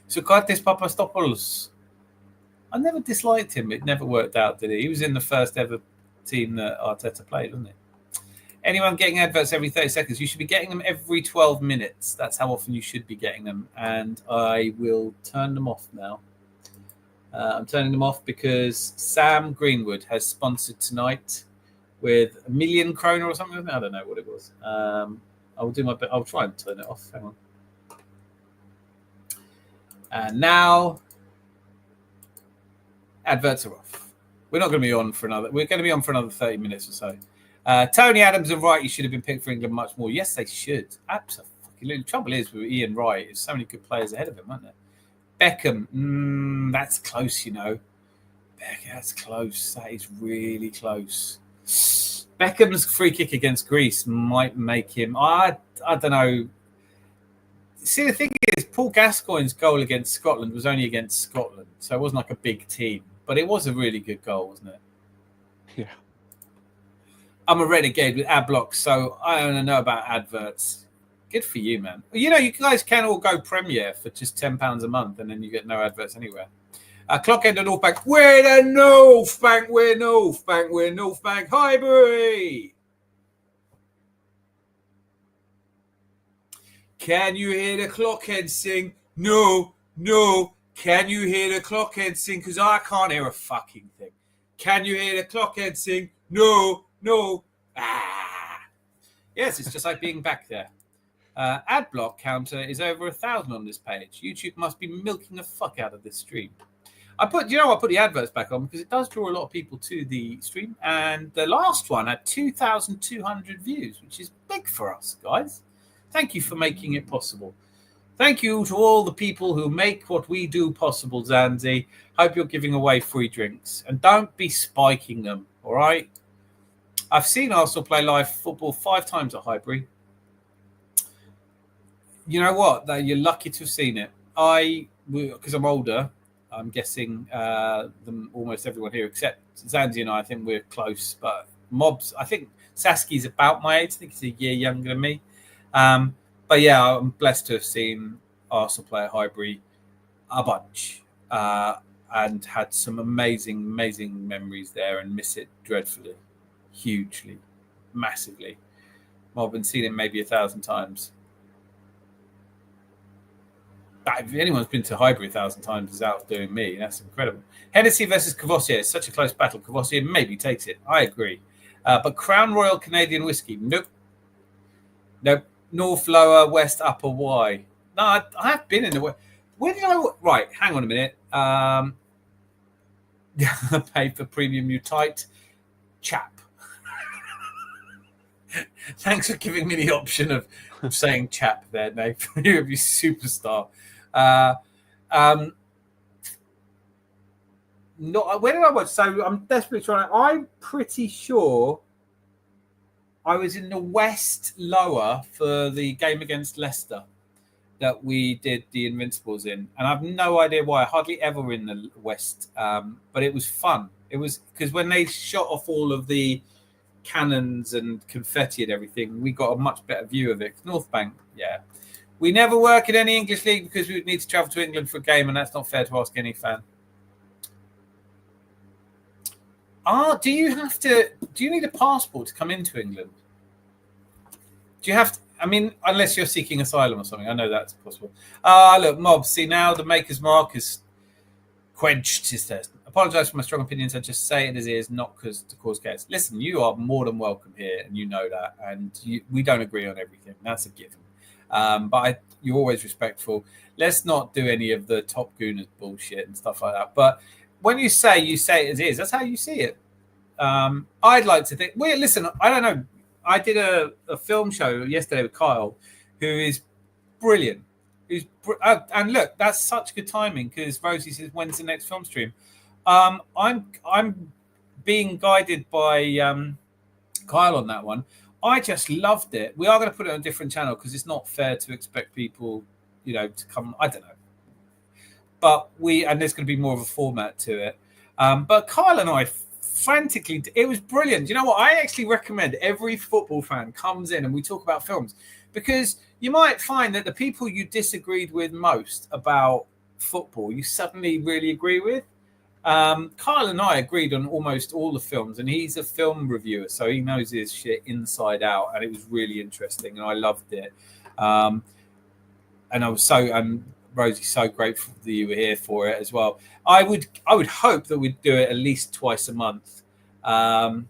Socrates Papastopoulos. I never disliked him. It never worked out, did he? He was in the first ever team that Arteta played, wasn't it? Anyone getting adverts every 30 seconds? You should be getting them every 12 minutes. That's how often you should be getting them. And I will turn them off now. I'm turning them off because Sam Greenwood has sponsored tonight with £1 million kroner or something. I don't know what it was. I'll do my best. I'll try and turn it off. Hang on. And now adverts are off. We're not going to be on for another. We're going to be on for another 30 minutes or so. Tony Adams and Wright, you should have been picked for England much more. Yes, they should. Absolutely. The trouble is with Ian Wright, there's so many good players ahead of him, aren't there? Beckham, that's close, you know. That's close. That is really close. Beckham's free kick against Greece might make him. I don't know. See, the thing is, Paul Gascoigne's goal against Scotland was only against Scotland, so it wasn't like a big team. But it was a really good goal, wasn't it?
Yeah.
I'm a renegade with ad blocks, so I don't know about adverts. Good for you, man. You know, you guys can all go Premier for just £10 a month, and then you get no adverts anywhere. Clock end of North Bank. We're the North Bank. We're North Bank. We're North Bank. Highbury. Can you hear the clock end sing? No. Can you hear the clock end sing? Because I can't hear a fucking thing. Can you hear the clock end sing? No. Yes, it's just like being back there. Ad block counter is over 1,000 on this page. YouTube must be milking the fuck out of this stream. I put the adverts back on because it does draw a lot of people to the stream. And the last one had 2,200 views, which is big for us, guys. Thank you for making it possible. Thank you to all the people who make what we do possible, Zanzi. Hope you're giving away free drinks. And don't be spiking them, all right? I've seen Arsenal play live football 5 times at Highbury. You know what? You're lucky to have seen it. Because I'm older, I'm guessing almost everyone here except Zanzi and I think we're close. But Mobs, I think Saski's about my age. I think he's a year younger than me. But yeah, I'm blessed to have seen Arsenal play at Highbury a bunch and had some amazing memories there and miss it dreadfully, hugely, massively. I've been seeing it maybe 1,000 times. If anyone's been to Highbury 1,000 times is outdoing me. That's incredible. Hennessy versus Cavossier is such a close battle. Cavossier maybe takes it. I agree. But Crown Royal Canadian Whiskey, nope. North, lower, west, upper, Y. No, I have been in the west. Where did I? Right, hang on a minute. Pay for premium, you tight chap. Thanks for giving me the option of saying chap there, Nate. You're a superstar. Where did I watch? So I'm desperately trying. I'm pretty sure I was in the West lower for the game against Leicester that we did the Invincibles in, and I've no idea why. Hardly ever in the West, but it was fun. It was because when they shot off all of the cannons and confetti and everything, we got a much better view of it. North Bank, yeah. We never work in any English league because we would need to travel to England for a game, and that's not fair to ask any fan. Do you need a passport to come into England? Do you have to? I mean, unless you're seeking asylum or something. I know that's possible. Look, Mob, see now the Maker's Mark is quenched his thirst. Apologise for my strong opinions. I just say it as it is, not because to cause chaos. Listen, you are more than welcome here, and you know that. And we don't agree on everything. That's a given. But you're always respectful. Let's not do any of the top Gooners bullshit and stuff like that. But when you say it as is, that's how you see it. I'd like to think. Well, listen, I don't know. I did a film show yesterday with Kyle, who is brilliant. And look, that's such good timing because Rosie says, "When's the next film stream?" I'm being guided by Kyle on that one. I just loved it. We are going to put it on a different channel because it's not fair to expect people, to come. I don't know, but there's going to be more of a format to it. But Kyle and I frantically, it was brilliant. You know what? I actually recommend every football fan comes in and we talk about films because you might find that the people you disagreed with most about football, you suddenly really agree with. Kyle and I agreed on almost all the films, and he's a film reviewer, so he knows his shit inside out, and it was really interesting, and I loved it. And I was Rosie, so grateful that you were here for it as well. I would hope that we'd do it at least twice a month. But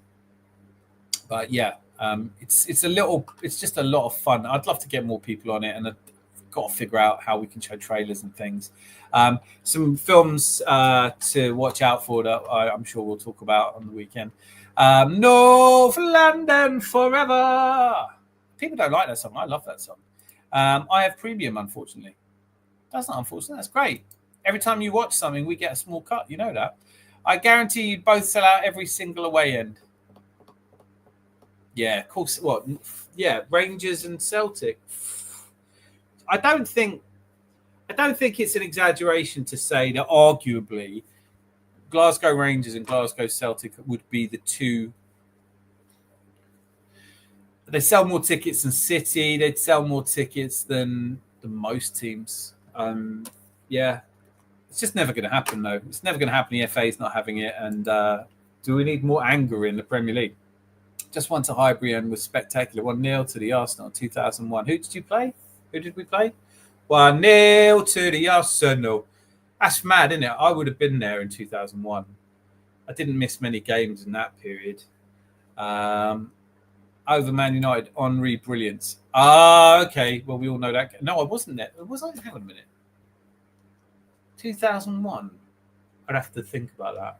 yeah, it's just a lot of fun. I'd love to get more people on it, and I've got to figure out how we can show trailers and things. Some films to watch out for that I'm sure we'll talk about on the weekend. North London Forever. People don't like that song. I love that song. I have premium, unfortunately. That's not unfortunate. That's great. Every time you watch something, we get a small cut. You know that. I guarantee you both sell out every single away end. Yeah, of course. What? Yeah, Rangers and Celtic. I don't think it's an exaggeration to say that arguably Glasgow Rangers and Glasgow Celtic would be the two. They sell more tickets than City. They'd sell more tickets than most teams. Yeah, it's just never going to happen, though. It's never going to happen. The FA's not having it. And do we need more anger in the Premier League? Just won to Highbury and was spectacular. 1-0 to the Arsenal in 2001. Who did you play? Who did we play? 1-0 to the Arsenal. That's mad, isn't it? I would have been there in 2001. I didn't miss many games in that period. Over Man United, Henry, brilliance. Okay. Well, we all know that. No, I wasn't there. Was I? Hang on a minute. 2001. I'd have to think about that.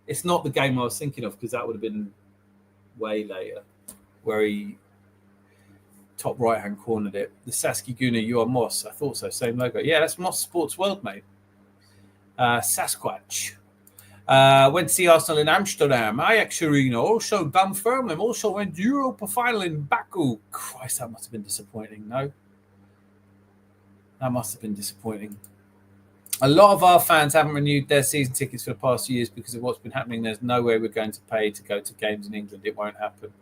It's not the game I was thinking of because that would have been way later. Where he... top right-hand cornered it. The Sasky Gooner, you are Moss. I thought so. Same logo. Yeah, that's Moss Sports World, mate. Sasquatch. Went to see Arsenal in Amsterdam. Ajax Arena. Also Dunfermline. Also went Europa final in Baku. Christ, that must have been disappointing. No? That must have been disappointing. A lot of our fans haven't renewed their season tickets for the past few years because of what's been happening. There's no way we're going to pay to go to games in England. It won't happen.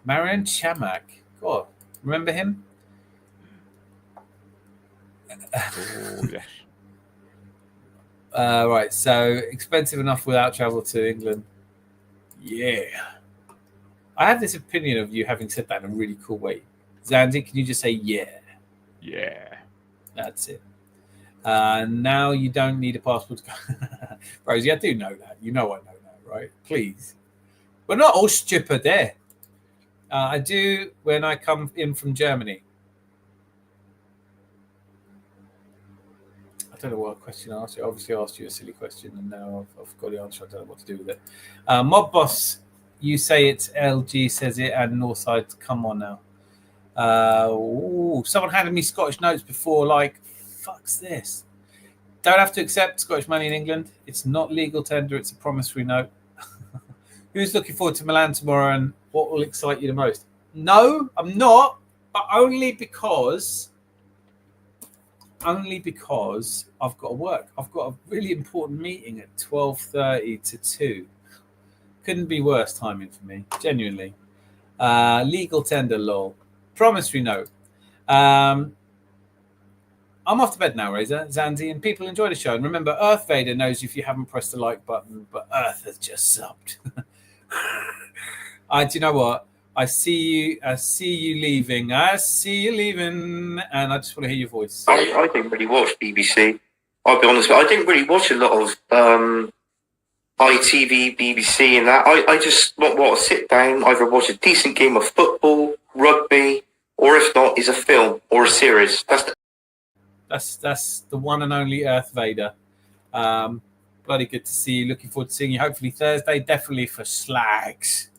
Marian Chamak. God, remember him?
Oh, yes.
Right, so expensive enough without travel to England. Yeah. I have this opinion of you having said that in a really cool way. Zandy, can you just say yeah?
Yeah.
That's it. Now you don't need a passport to go. Rosie, I do know that. You know I know that, right? Please. We're not all stupid there. I do when I come in from Germany. I don't know what question I asked you. Obviously, I asked you a silly question, and now I've got the answer. I don't know what to do with it. Mob Boss, you say it's LG, says it, and Northside. Come on now. Someone handed me Scottish notes before, like, fuck's this? Don't have to accept Scottish money in England. It's not legal tender. It's a promissory note. Who's looking forward to Milan tomorrow, and what will excite you the most? No, I'm not, but only because I've got to work. I've got a really important meeting at 12:30 to 2. Couldn't be worse timing for me, genuinely. Legal tender, lol. Promissory note. I'm off to bed now, Razor, Zandy, and people enjoy the show. And remember, Earth Vader knows if you haven't pressed the like button, but Earth has just subbed. Do you know what? I see you leaving. I see you leaving, and I just want to hear your voice.
I didn't really watch BBC. I'll be honest, but I didn't really watch a lot of ITV, BBC, and that. I just want to sit down, either watch a decent game of football, rugby, or if not, is a film or a series.
That's the one and only Earth Vader. Bloody good to see you. Looking forward to seeing you. Hopefully Thursday, definitely for slags.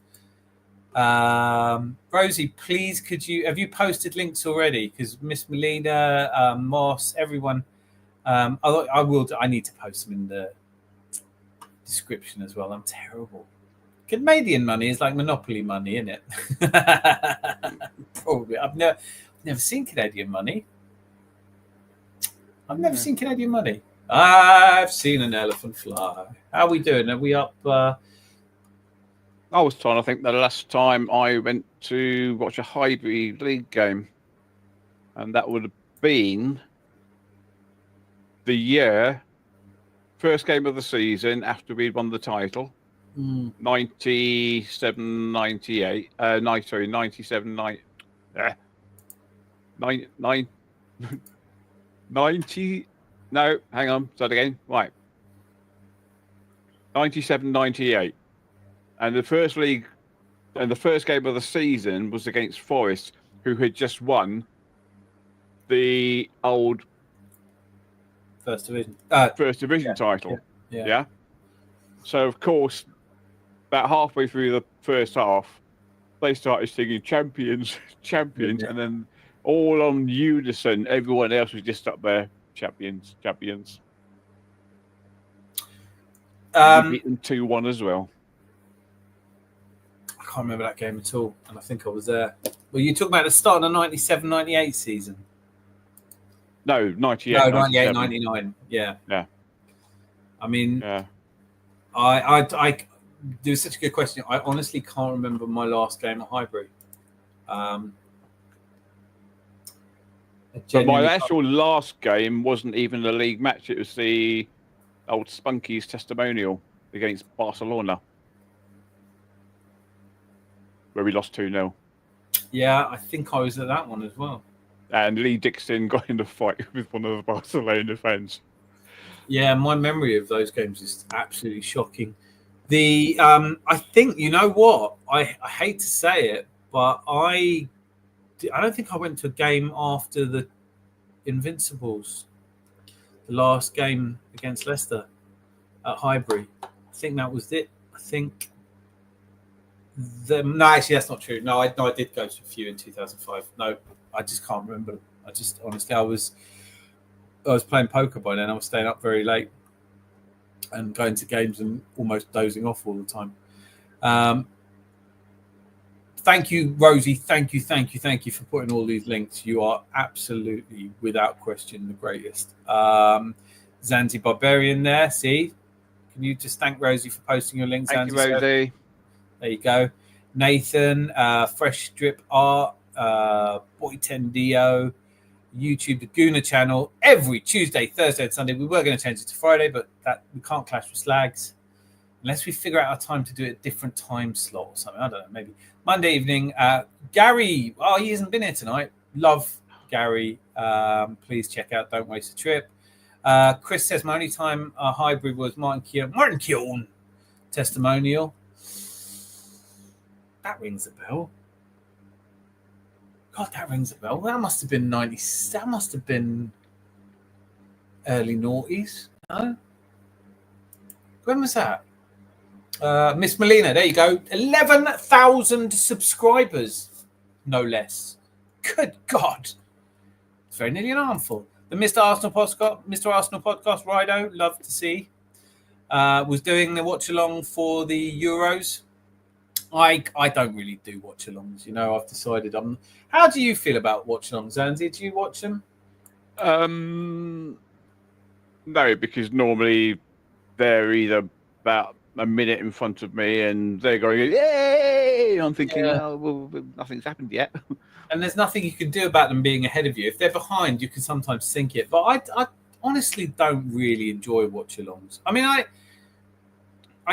Rosie, please, have you posted links already? Because Miss Melina, Moss, everyone, I need to post them in the description as well. I'm terrible. Canadian money is like Monopoly money, isn't it? Probably. I've never seen Canadian money. I've never seen Canadian money. I've seen an elephant fly. How are we doing? Are we up?
I was trying to think the last time I went to watch a Highbury League game, and that would have been the first game of the season after we'd won the title. 97, 98. 97, 90. No, hang on. Start again. Right. 97, 98. And the first game of the season was against Forest, who had just won the old
First Division
title.
Yeah.
So, of course, about halfway through the first half, they started singing champions, champions, and then all on unison, everyone else was just up there, champions, champions. We beat them 2-1 as well.
I can't remember that game at all, and I think I was there. Well, you talking about the start of the 97-98 season?
No, 98.
No, 98, 99. Yeah. I mean, I there was such a good question. I honestly can't remember my last game at Highbury.
But my actual last game wasn't even a league match. It was the old Spunky's testimonial against Barcelona, where we lost 2-0.
Yeah, I think I was at that one as well.
And Lee Dixon got in a fight with one of the Barcelona fans.
Yeah, my memory of those games is absolutely shocking. I think, you know what? I hate to say it, but I don't think I went to a game after the Invincibles, the last game against Leicester at Highbury. I think that was it. I think No, actually, that's not true. No, I did go to a few in 2005. No, I just can't remember. I just honestly, I was playing poker by then. I was staying up very late and going to games and almost dozing off all the time. Thank you, Rosie. Thank you for putting all these links. You are absolutely, without question, the greatest. Zanzi Barbarian there. See, can you just thank Rosie for posting your links?
Thank you,
Zanzi?
Rosie.
There you go. Nathan, Fresh Strip Art, Boy Tendio, YouTube, the Gooner channel, every Tuesday, Thursday, and Sunday. We were going to change it to Friday, but that we can't clash with Slags unless we figure out a time to do it a different time slot or something. I don't know, maybe Monday evening. Gary, he hasn't been here tonight. Love Gary. Please check out Don't Waste a Trip. Chris says my only time hybrid was Martin Keown testimonial. That rings a bell. God, that rings a bell. That must have been 90s. That must have been early noughties. No? When was that? Miss Melina, there you go. 11,000 subscribers, no less. Good God. It's very nearly an armful. The Mr. Arsenal podcast, Rido, love to see. Was doing the watch along for the Euros. I don't really do watch-alongs. You know, I've decided I'm. How do you feel about watch-alongs, Andy? Do you watch them?
No, because normally they're either about a minute in front of me and they're going, yay! I'm thinking, well, nothing's happened yet.
And there's nothing you can do about them being ahead of you. If they're behind, you can sometimes sink it. But I honestly don't really enjoy watch-alongs. I mean, I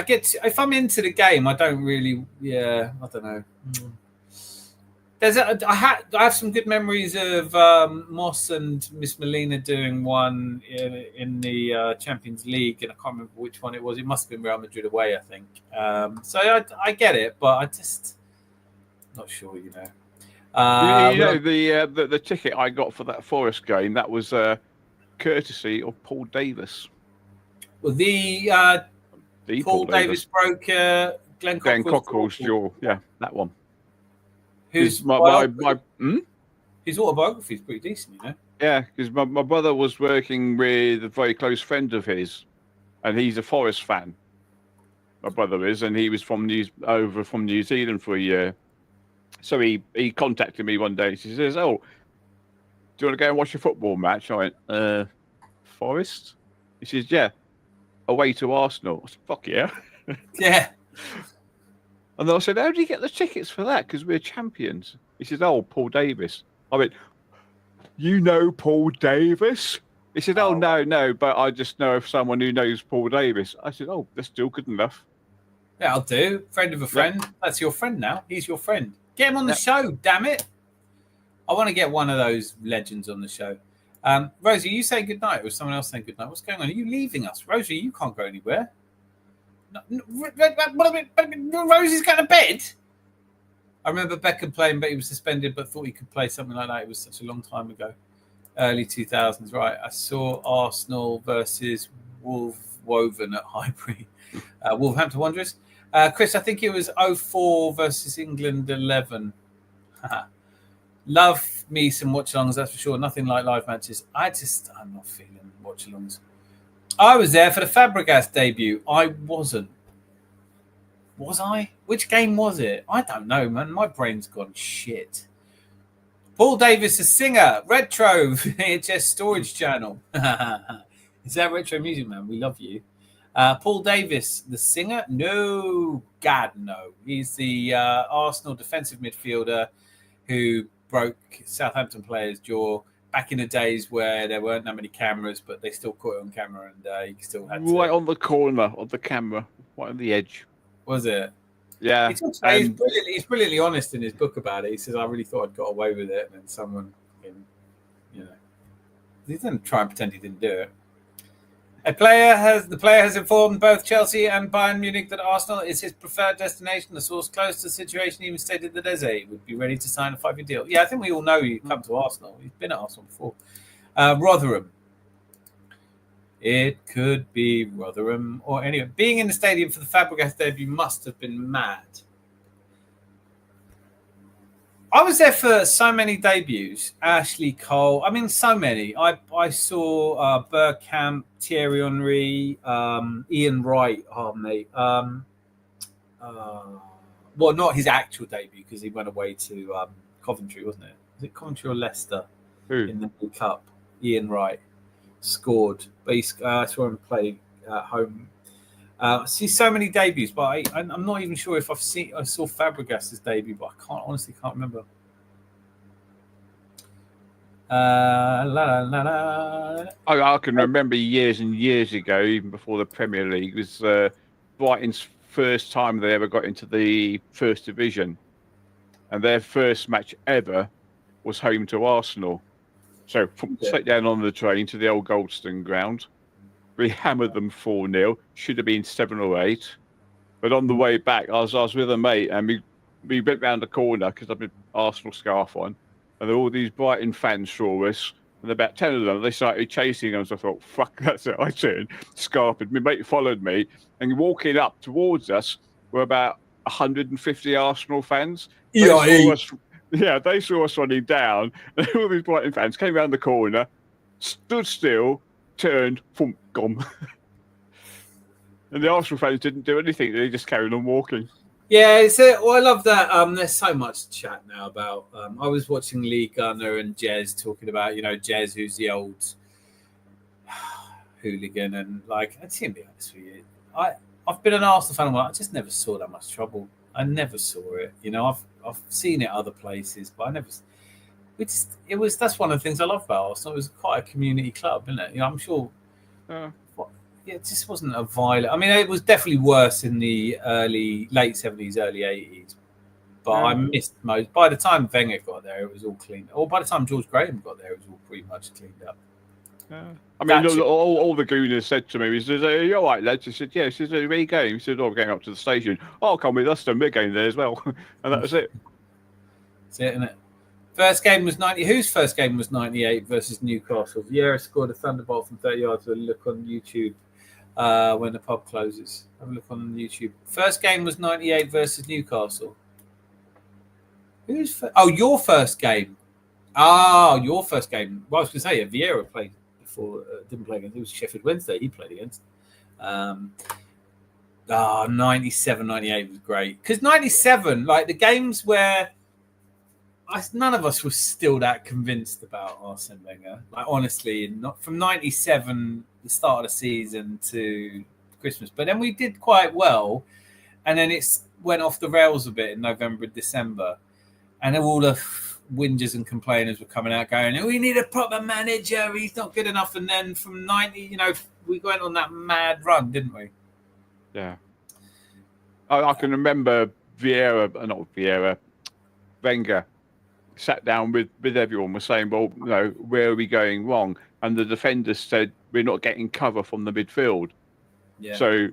get to, if I'm into the game, I don't really. Yeah, I don't know. I have some good memories of Moss and Miss Melina doing one in the Champions League, and I can't remember which one it was. It must have been Real Madrid away, I think. So I get it, but I just not sure. You know,
the ticket I got for that Forest game, that was courtesy of Paul Davis.
Well, Paul Davis broke Glenn Cockrell's jaw.
Yeah, that one.
His
my
autobiography is pretty decent, you know.
Yeah, because my brother was working with a very close friend of his, and he's a Forest fan. My brother is, and he was from New Zealand for a year. So he contacted me one day. He says, "Oh, do you want to go and watch a football match?" I went, "Forest?" He says, "Yeah, away to Arsenal." I said, "Fuck yeah."
Yeah.
And then I said, "How do you get the tickets for that? Because we're champions." He says, "Oh, Paul Davis." I went, "You know Paul Davis?" He said, "Oh, no, but I just know of someone who knows Paul Davis." I said, "Oh, that's still good enough."
Yeah, I'll do. Friend of a friend. Yep. That's your friend now. He's your friend. Get him on the show, damn it. I want to get one of those legends on the show. Rosie, you say goodnight, or was someone else saying goodnight? What's going on? Are you leaving us? Rosie, you can't go anywhere. Rosie's going to bed. I remember Beckham playing, but he was suspended, but thought he could play something like that. It was such a long time ago. Early 2000s, right. I saw Arsenal versus Woven at Highbury. Wolverhampton Wanderers. Chris, I think it was 04 versus England 11. Love me some watch-alongs, that's for sure. Nothing like live matches. I'm not feeling watch-alongs. I was there for the Fabregas debut. I wasn't. Was I? Which game was it? I don't know, man. My brain's gone shit. Paul Davis, a singer. Retro VHS storage channel. Is that Retro Music, man? We love you. Paul Davis, the singer? No. God, no. He's the Arsenal defensive midfielder who broke Southampton players' jaw back in the days where there weren't that many cameras, but they still caught it on camera, and he still had
right on the corner of the camera, right on the edge.
Was it?
Yeah.
He's brilliantly honest in his book about it. He says, "I really thought I'd got away with it," and then someone, he didn't try and pretend he didn't do it. The player has informed both Chelsea and Bayern Munich that Arsenal is his preferred destination. The source close to the situation even stated that Eze would be ready to sign a 5-year deal. Yeah, I think we all know he'd come to Arsenal. He's been at Arsenal before. Rotherham. It could be Rotherham or anyway. Being in the stadium for the Fabregas debut must have been mad. I was there for so many debuts. Ashley Cole. I mean, so many. I saw Bergkamp, Thierry Henry, Ian Wright. Oh, mate. Well, not his actual debut because he went away to Coventry, wasn't it? Was it Coventry or Leicester in the World Cup? Ian Wright scored, but I saw him play at home. I see so many debuts, but I'm not even sure if I saw Fabregas's debut, but I honestly can't remember.
I can remember years and years ago, even before the Premier League, was Brighton's first time they ever got into the First Division, and their first match ever was home to Arsenal. So straight down on the train to the old Goldstone ground. We hammered them 4-0. Should have been 7 or 8. But on the way back, I was with a mate, and we went round the corner because I've an Arsenal scarf on, and all these Brighton fans saw us, and about 10 of them, they started chasing us. I thought, fuck, that's it. I turned, scarfed. My mate followed me, and walking up towards us were about 150 Arsenal fans. They saw us running down, and all these Brighton fans came around the corner, stood still, turned, thump, gone. And the Arsenal fans didn't do anything. They just carried on walking.
Yeah, I love that. There's so much chat now about. I was watching Lee Gunner and Jez talking about, Jez, who's the old hooligan, and to be honest with you, I've been an Arsenal fan. I just never saw that much trouble. I never saw it. I've seen it other places, but I never. That's one of the things I love about Arsenal. It was quite a community club, isn't it? I'm sure. It just wasn't a violent. I mean, it was definitely worse in the late 70s, early 80s. But I missed most. By the time Wenger got there, it was all cleaned. Or by the time George Graham got there, it was all pretty much cleaned up.
I mean, all the Gooners said to me, he said, "Are you all right, lads?" I said, "Yeah." He said, "Where are you going?" He said, "Oh, we're going up to the station." "Oh, come with us, then we're going there as well." And that was it.
That's it, isn't it? First game was 90. Whose first game was 98 versus Newcastle? Vieira scored a thunderbolt from 30 yards. With a look on YouTube when the pub closes. Have a look on YouTube. First game was 98 versus Newcastle. Your first game. Oh, your first game. Well, I was going to say, Vieira played before, didn't play against. It was Sheffield Wednesday he played against. 97, 98 was great. Because 97, the games where none of us were still that convinced about Arsene Wenger. Honestly, not from 97, the start of the season to Christmas. But then we did quite well. And then it went off the rails a bit in November and December. And all the whingers and complainers were coming out going, "We need a proper manager. He's not good enough." And then from 90, we went on that mad run, didn't we?
Yeah. I can remember Wenger sat down with everyone, was saying, "Well, where are we going wrong?" And the defenders said, "We're not getting cover from the midfield."
Yeah.
So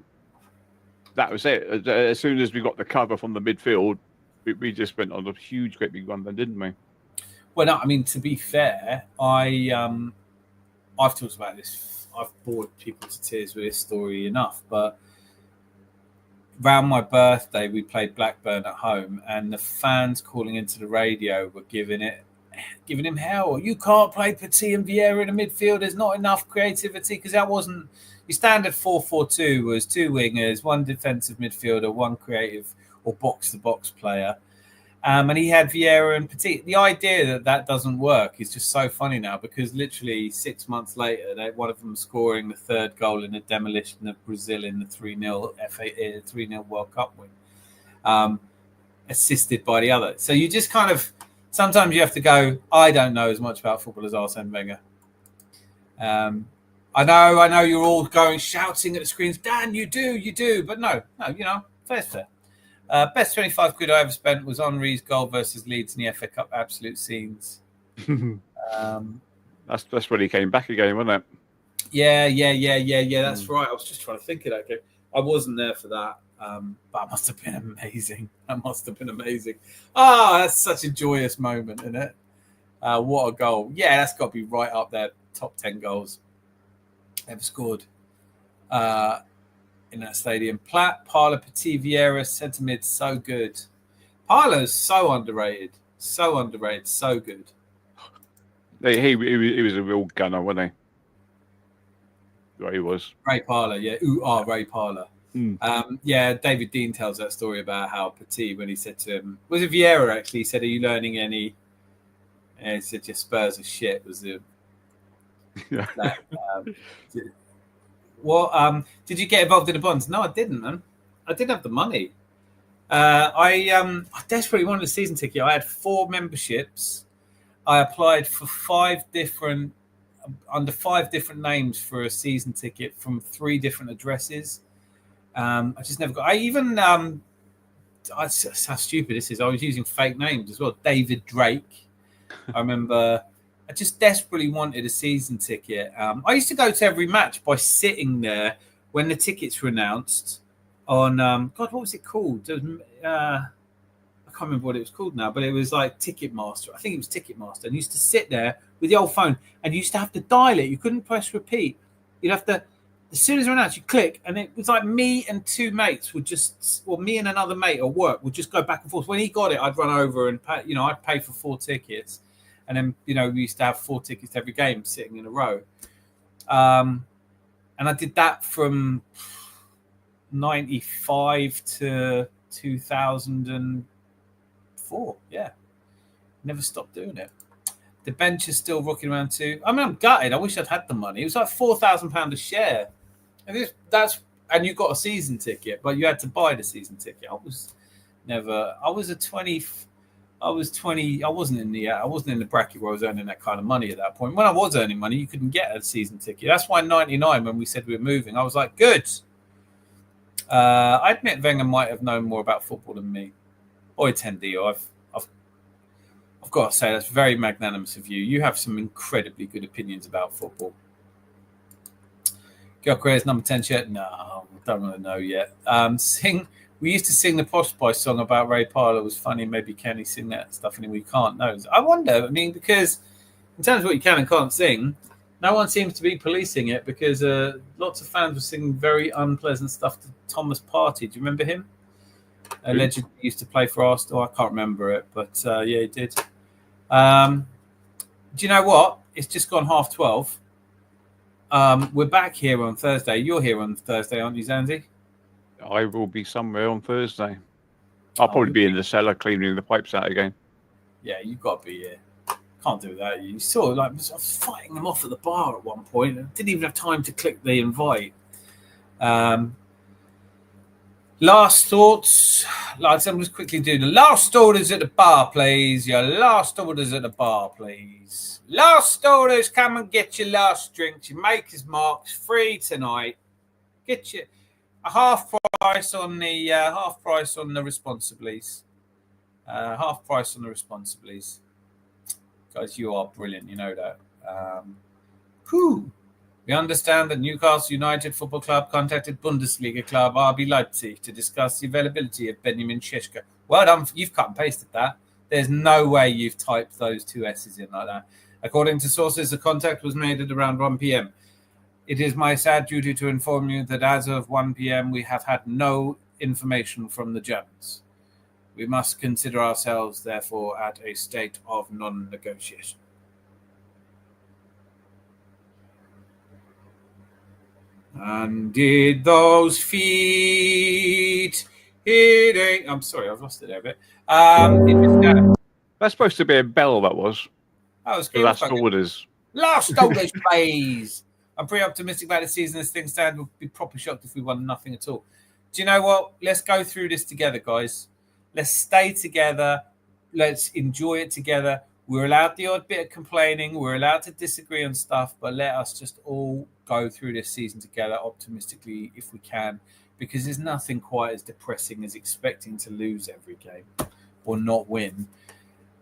that was it. As soon as we got the cover from the midfield, we just went on a huge, great big run then, didn't we?
Well, no, I mean, to be fair, I've talked about this. I've bored people to tears with this story enough, but around my birthday, we played Blackburn at home, and the fans calling into the radio were giving him hell. "You can't play Petit and Vieira in the midfield. There's not enough creativity," because that wasn't your standard 4-4-2. Was 2 wingers, 1 defensive midfielder, 1 creative or box-to-box player, and he had Vieira and Petit. The idea that doesn't work is just so funny now, because literally 6 months later, one of them scoring the 3rd goal in the demolition of Brazil in the 3-0 World Cup win, assisted by the other. So you just kind of sometimes you have to go, I don't know as much about football as Arsene Wenger. I know you're all shouting at the screens, "Dan, you do," but no, fair's fair. Best 25 quid I ever spent was Henry's goal versus Leeds in the FA Cup. Absolute scenes.
That's when he came back again, wasn't it?
Yeah. That's right. I was just trying to think of that game. I wasn't there for that, but it must have been amazing. That's such a joyous moment, isn't it? What a goal. Yeah, that's got to be right up there. Top 10 goals ever scored. In that stadium. Platt, Parler, Petit, Vieira, centre mid, so good. Parler's so underrated. So underrated, so good.
He was a real gunner, wasn't he? Well, he was.
Ray Parlour, yeah. Ray Parlour. Yeah, David Dean tells that story about how Petit, when he said to him, was it Vieira actually? He said, "Are you learning any?" And he said, "Your Spurs are shit." Was the
Yeah.
Did you get involved in the bonds? No, I didn't, man. I didn't have the money. I desperately wanted a season ticket. I had 4 memberships. I applied for 5 different names for a season ticket from 3 different addresses. I just never got. That's how stupid this is. I was using fake names as well. David Drake. I remember. I just desperately wanted a season ticket. I used to go to every match by sitting there when the tickets were announced on. God, what was it called? I can't remember what it was called now, but it was like Ticketmaster. I think it was Ticketmaster. And you used to sit there with the old phone, and you used to have to dial it. You couldn't press repeat. You'd have to. As soon as they're announced, you click, and it was like me and 2 mates would just, or me and another mate at work would just go back and forth. When he got it, I'd run over and pay, I'd pay for 4 tickets, and then we used to have 4 tickets to every game sitting in a row, and I did that from 95 to 2004. Yeah, never stopped doing it. The bench is still rocking around too. I mean, I'm gutted. I wish I'd had the money. It was like £4,000 a share. And you got a season ticket, but you had to buy the season ticket. I wasn't in the bracket where I was earning that kind of money at that point. When I was earning money, you couldn't get a season ticket. That's why in '99, when we said we were moving, I was like, good. I admit Wenger might have known more about football than me. Boy, Tendio, I've got to say that's very magnanimous of you. You have some incredibly good opinions about football. Gyokeres number 10 shirt? No, I don't want to know yet. We used to sing the Posh Boy song about Ray Parlour. It was funny. Maybe Kenny sing that stuff and we can't know. I wonder, because in terms of what you can and can't sing, no one seems to be policing it because lots of fans were singing very unpleasant stuff to Thomas Partey. Do you remember him? Allegedly used to play for Arsenal. I can't remember it, but yeah, he did. Do you know what? It's just gone 12:30. We're back here on Thursday. You're here on Thursday, aren't you, Zanzi?
I will be somewhere on Thursday. I'll probably be in the cellar cleaning the pipes out again.
Yeah, you've got to be here. Can't do that. You saw, I was fighting them off at the bar at one point. I didn't even have time to click the invite. Last thoughts. Let's just quickly do the last orders at the bar, please. Your last orders at the bar, please. Last orders. Come and get your last drinks. Your maker's marks free tonight. Get your half price on the responsibilities. Half price on the responsibilities. Guys, you are brilliant. You know that. We understand that Newcastle United Football Club contacted Bundesliga club RB Leipzig to discuss the availability of Benjamin Šeška. Well done. You've cut and pasted that. There's no way you've typed those 2 S's in like that. According to sources, the contact was made at around 1 p.m. It is my sad duty to inform you that as of 1 p.m., we have had no information from the Germans. We must consider ourselves, therefore, at a state of non-negotiation. And did those feet hit? I'm sorry, I've lost it there a bit.
That's supposed to be a bell. That was.
That was
good. Last orders.
Last orders, please. I'm pretty optimistic about the season as things stand. We'll be proper shocked if we won nothing at all. Do you know what? Let's go through this together, guys. Let's stay together. Let's enjoy it together. We're allowed the odd bit of complaining. We're allowed to disagree on stuff, but let us just all go through this season together optimistically if we can, because there's nothing quite as depressing as expecting to lose every game or not win.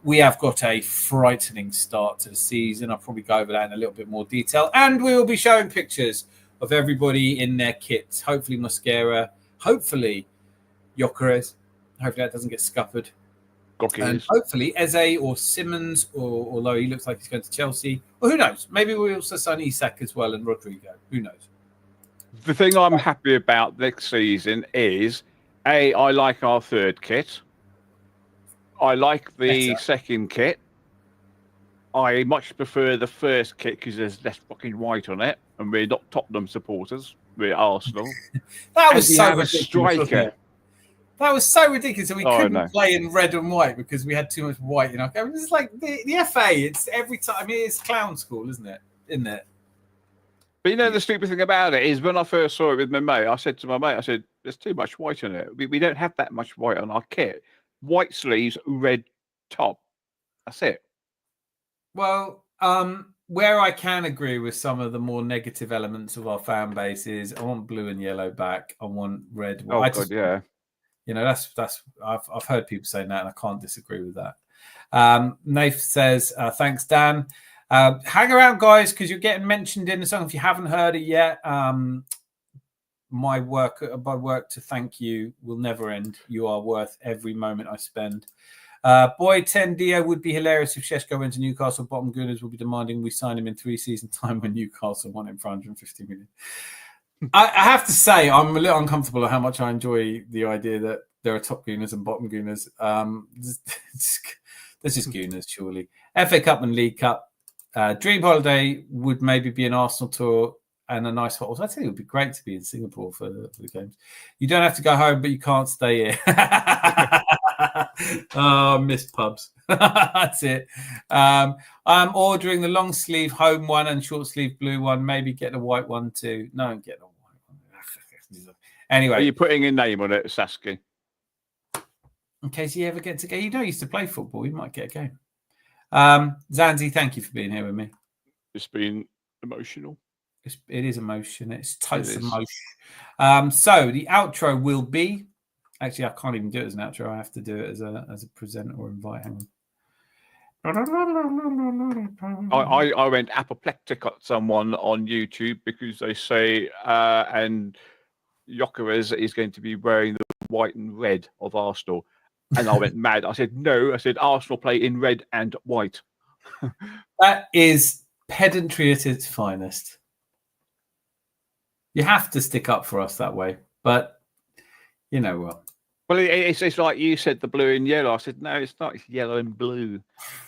We have got a frightening start to the season. I'll probably go over that in a little bit more detail. And we will be showing pictures of everybody in their kits. Hopefully Mosquera. Hopefully Gyökeres. Hopefully that doesn't get scuppered. And hopefully Eze or Simmons, or although he looks like he's going to Chelsea. Or who knows? Maybe we'll also sign Isak as well and Rodrigo. Who knows?
The thing I'm happy about this season is, I like our third kit. I like the
Better.
second kit. I much prefer the first kit because there's less fucking white on it, and we're not Tottenham supporters. We're Arsenal.
That
And
was
we
so
have a
ridiculous.
striker.
Wasn't it? That was so ridiculous. And we
Oh, I
couldn't
know.
play in red and white because we had too much white in our game. It's like the FA. It's every time. I mean, it's clown school, isn't it? Isn't it?
But you know, the stupid thing about it is when I first saw it with my mate, I said to my mate, I said, there's too much white on it. We don't have that much white on our kit. White sleeves, red top. That's it.
Well, where I can agree with some of the more negative elements of our fan base is I want blue and yellow back. I want red.
Oh, God, yeah.
You know, that's I've heard people saying that, and I can't disagree with that. Nath says, thanks, Dan. Hang around, guys, because you're getting mentioned in the song. If you haven't heard it yet, my work to thank you will never end. You are worth every moment I spend. Boy, 10 Dio would be hilarious if Šeško went to Newcastle. Bottom Gooners will be demanding we sign him in 3 season time when Newcastle want him for 150 million. I have to say, I'm a little uncomfortable at how much I enjoy the idea that there are top Gooners and bottom Gooners. There's just Gooners, surely. FA Cup and League Cup. Dream holiday would maybe be an Arsenal tour and a nice hot. I think it would be great to be in Singapore for the games. You don't have to go home, but you can't stay here. Oh, miss pubs. That's it. I'm ordering the long sleeve home one and short sleeve blue one. Maybe get the white one too. No, get the white one. Anyway,
Are you putting a name on it, Sasuke?
in case you ever get to go, you know, you used to play football. You might get a game. Zanzi, thank you for being here with me.
It's been emotional.
It is emotion. It's total emotion. So the outro will be. Actually, I can't even do it as an outro. I have to do it as a present or invite. Hang on.
I went apoplectic at someone on YouTube because they say and Gyokeres is going to be wearing the white and red of Arsenal. And I went mad. I said, no. I said, Arsenal play in red and white.
That is pedantry at its finest. You have to stick up for us that way. But you know what?
Well, it's like you said, the blue and yellow. I said, no, it's not. It's yellow and blue.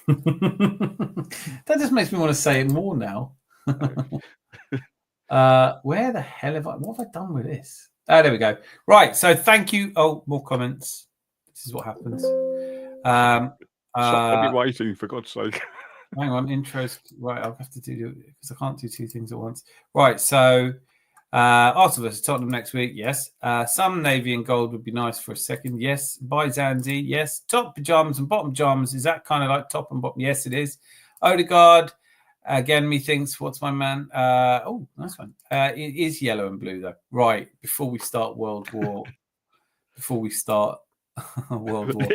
That just makes me want to say it more now. Where the hell what have I done with this? Oh, there we go. Right. So thank you. Oh, more comments. This is what happens.
I'll be waiting, for God's sake.
Hang on. Intros. Right. I'll have to do because I can't do 2 things at once. Right. So Arsenal versus Tottenham next week. Yes. Some navy and gold would be nice for a second. Yes. By Zanzi. Yes. Top pajamas and bottom pajamas. Is that kind of like top and bottom? Yes, it is. Odegaard. Again, methinks, what's my man? Oh, nice one. It is yellow and blue, though. Right. Before we start World War.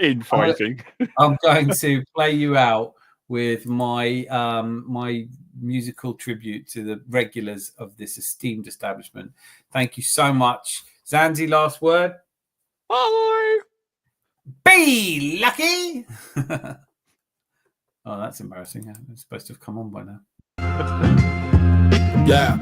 Infighting.
I'm going to play you out with my my musical tribute to the regulars of this esteemed establishment. Thank you so much. Zanzi, last word.
Bye.
Be lucky. Oh, that's embarrassing. It's supposed to have come on by now.
Yeah.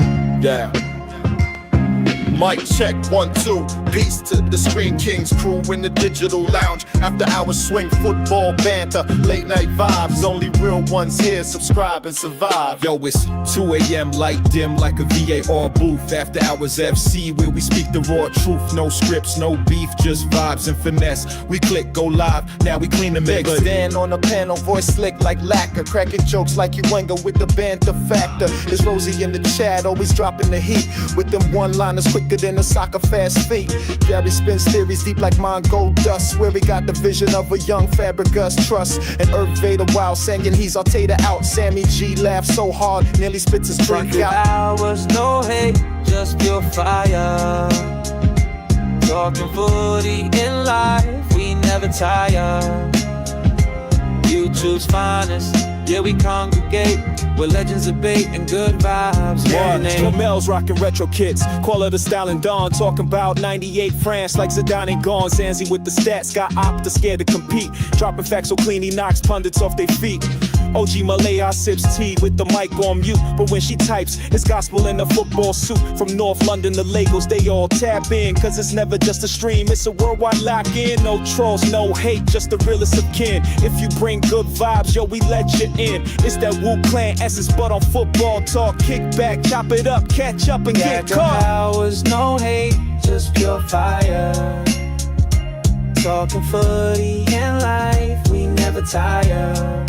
Mic check 1 2. Peace to the Screen Kings crew in the digital lounge. After hours swing football banter, late night vibes. Only real ones here. Subscribe and survive. Yo, it's 2 a.m. light dim like a VAR booth. After hours FC where we speak the raw truth. No scripts, no beef, just vibes and finesse. We click, go live. Now we clean the mix. Stand on the panel, voice slick like lacquer. Cracking jokes like you Wenger with the banter factor. It's Rosie in the chat, always dropping the heat with them one-liners quicker than a soccer fast feet. Gary spins theories deep like mine gold dust. Swear we got the vision of a young Fabregas trust. And Irv Vader wild singing he's Arteta out. Sammy G laughs so hard nearly spits his drink out.
Hours, no hate, just pure fire. Talking footy in life, we never tire. YouTube's finest, yeah we congregate. We're legends of bait and good vibes.
Yeah, Romel's rocking retro kits. Call her the style and Dawn. Talking about 98 France like Zidane and gone. Zanzi with the stats. Got Opta scared to compete. Dropping facts so clean he knocks pundits off their feet.
OG Malaya sips tea with the mic on mute, but when she types, it's gospel in a football suit. From North London to Lagos, they all tap in, cause it's never just a stream, it's a worldwide lock-in. No trolls, no hate, just the realest of kin. If you bring good vibes, yo, we let you in. It's that Wu Clan essence, but on football talk. Kick back, chop it up, catch up and get caught.
Powers, no hate, just pure fire. Talking footy and life, we never tire.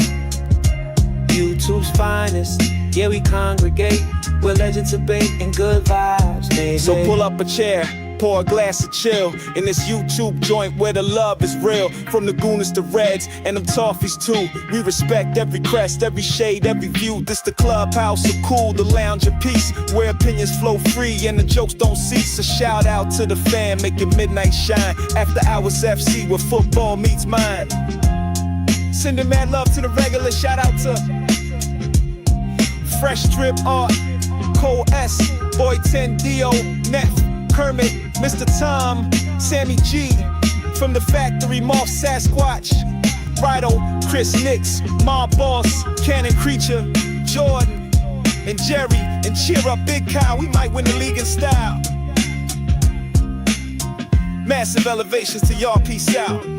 YouTube's finest, yeah, we congregate. We're legends of bait and good vibes, baby.
So pull up a chair, pour a glass of chill in this YouTube joint where the love is real. From the Gooners to Reds and them Toffees too. We respect every crest, every shade, every view. This the clubhouse of cool, the lounge of peace, where opinions flow free and the jokes don't cease. A shout out to the fan, making midnight shine. After hours FC, where football meets mine. Sending mad love to the regular, shout out to Fresh Strip Art, Cole S, Boy 10 Dio, Neff, Kermit, Mr. Tom, Sammy G, from the factory, Moth Sasquatch, Rido, Chris Nix, Mob Boss, Cannon Creature, Jordan, and Jerry, and cheer up Big Kyle, we might win the league in style. Massive elevations to y'all, peace out.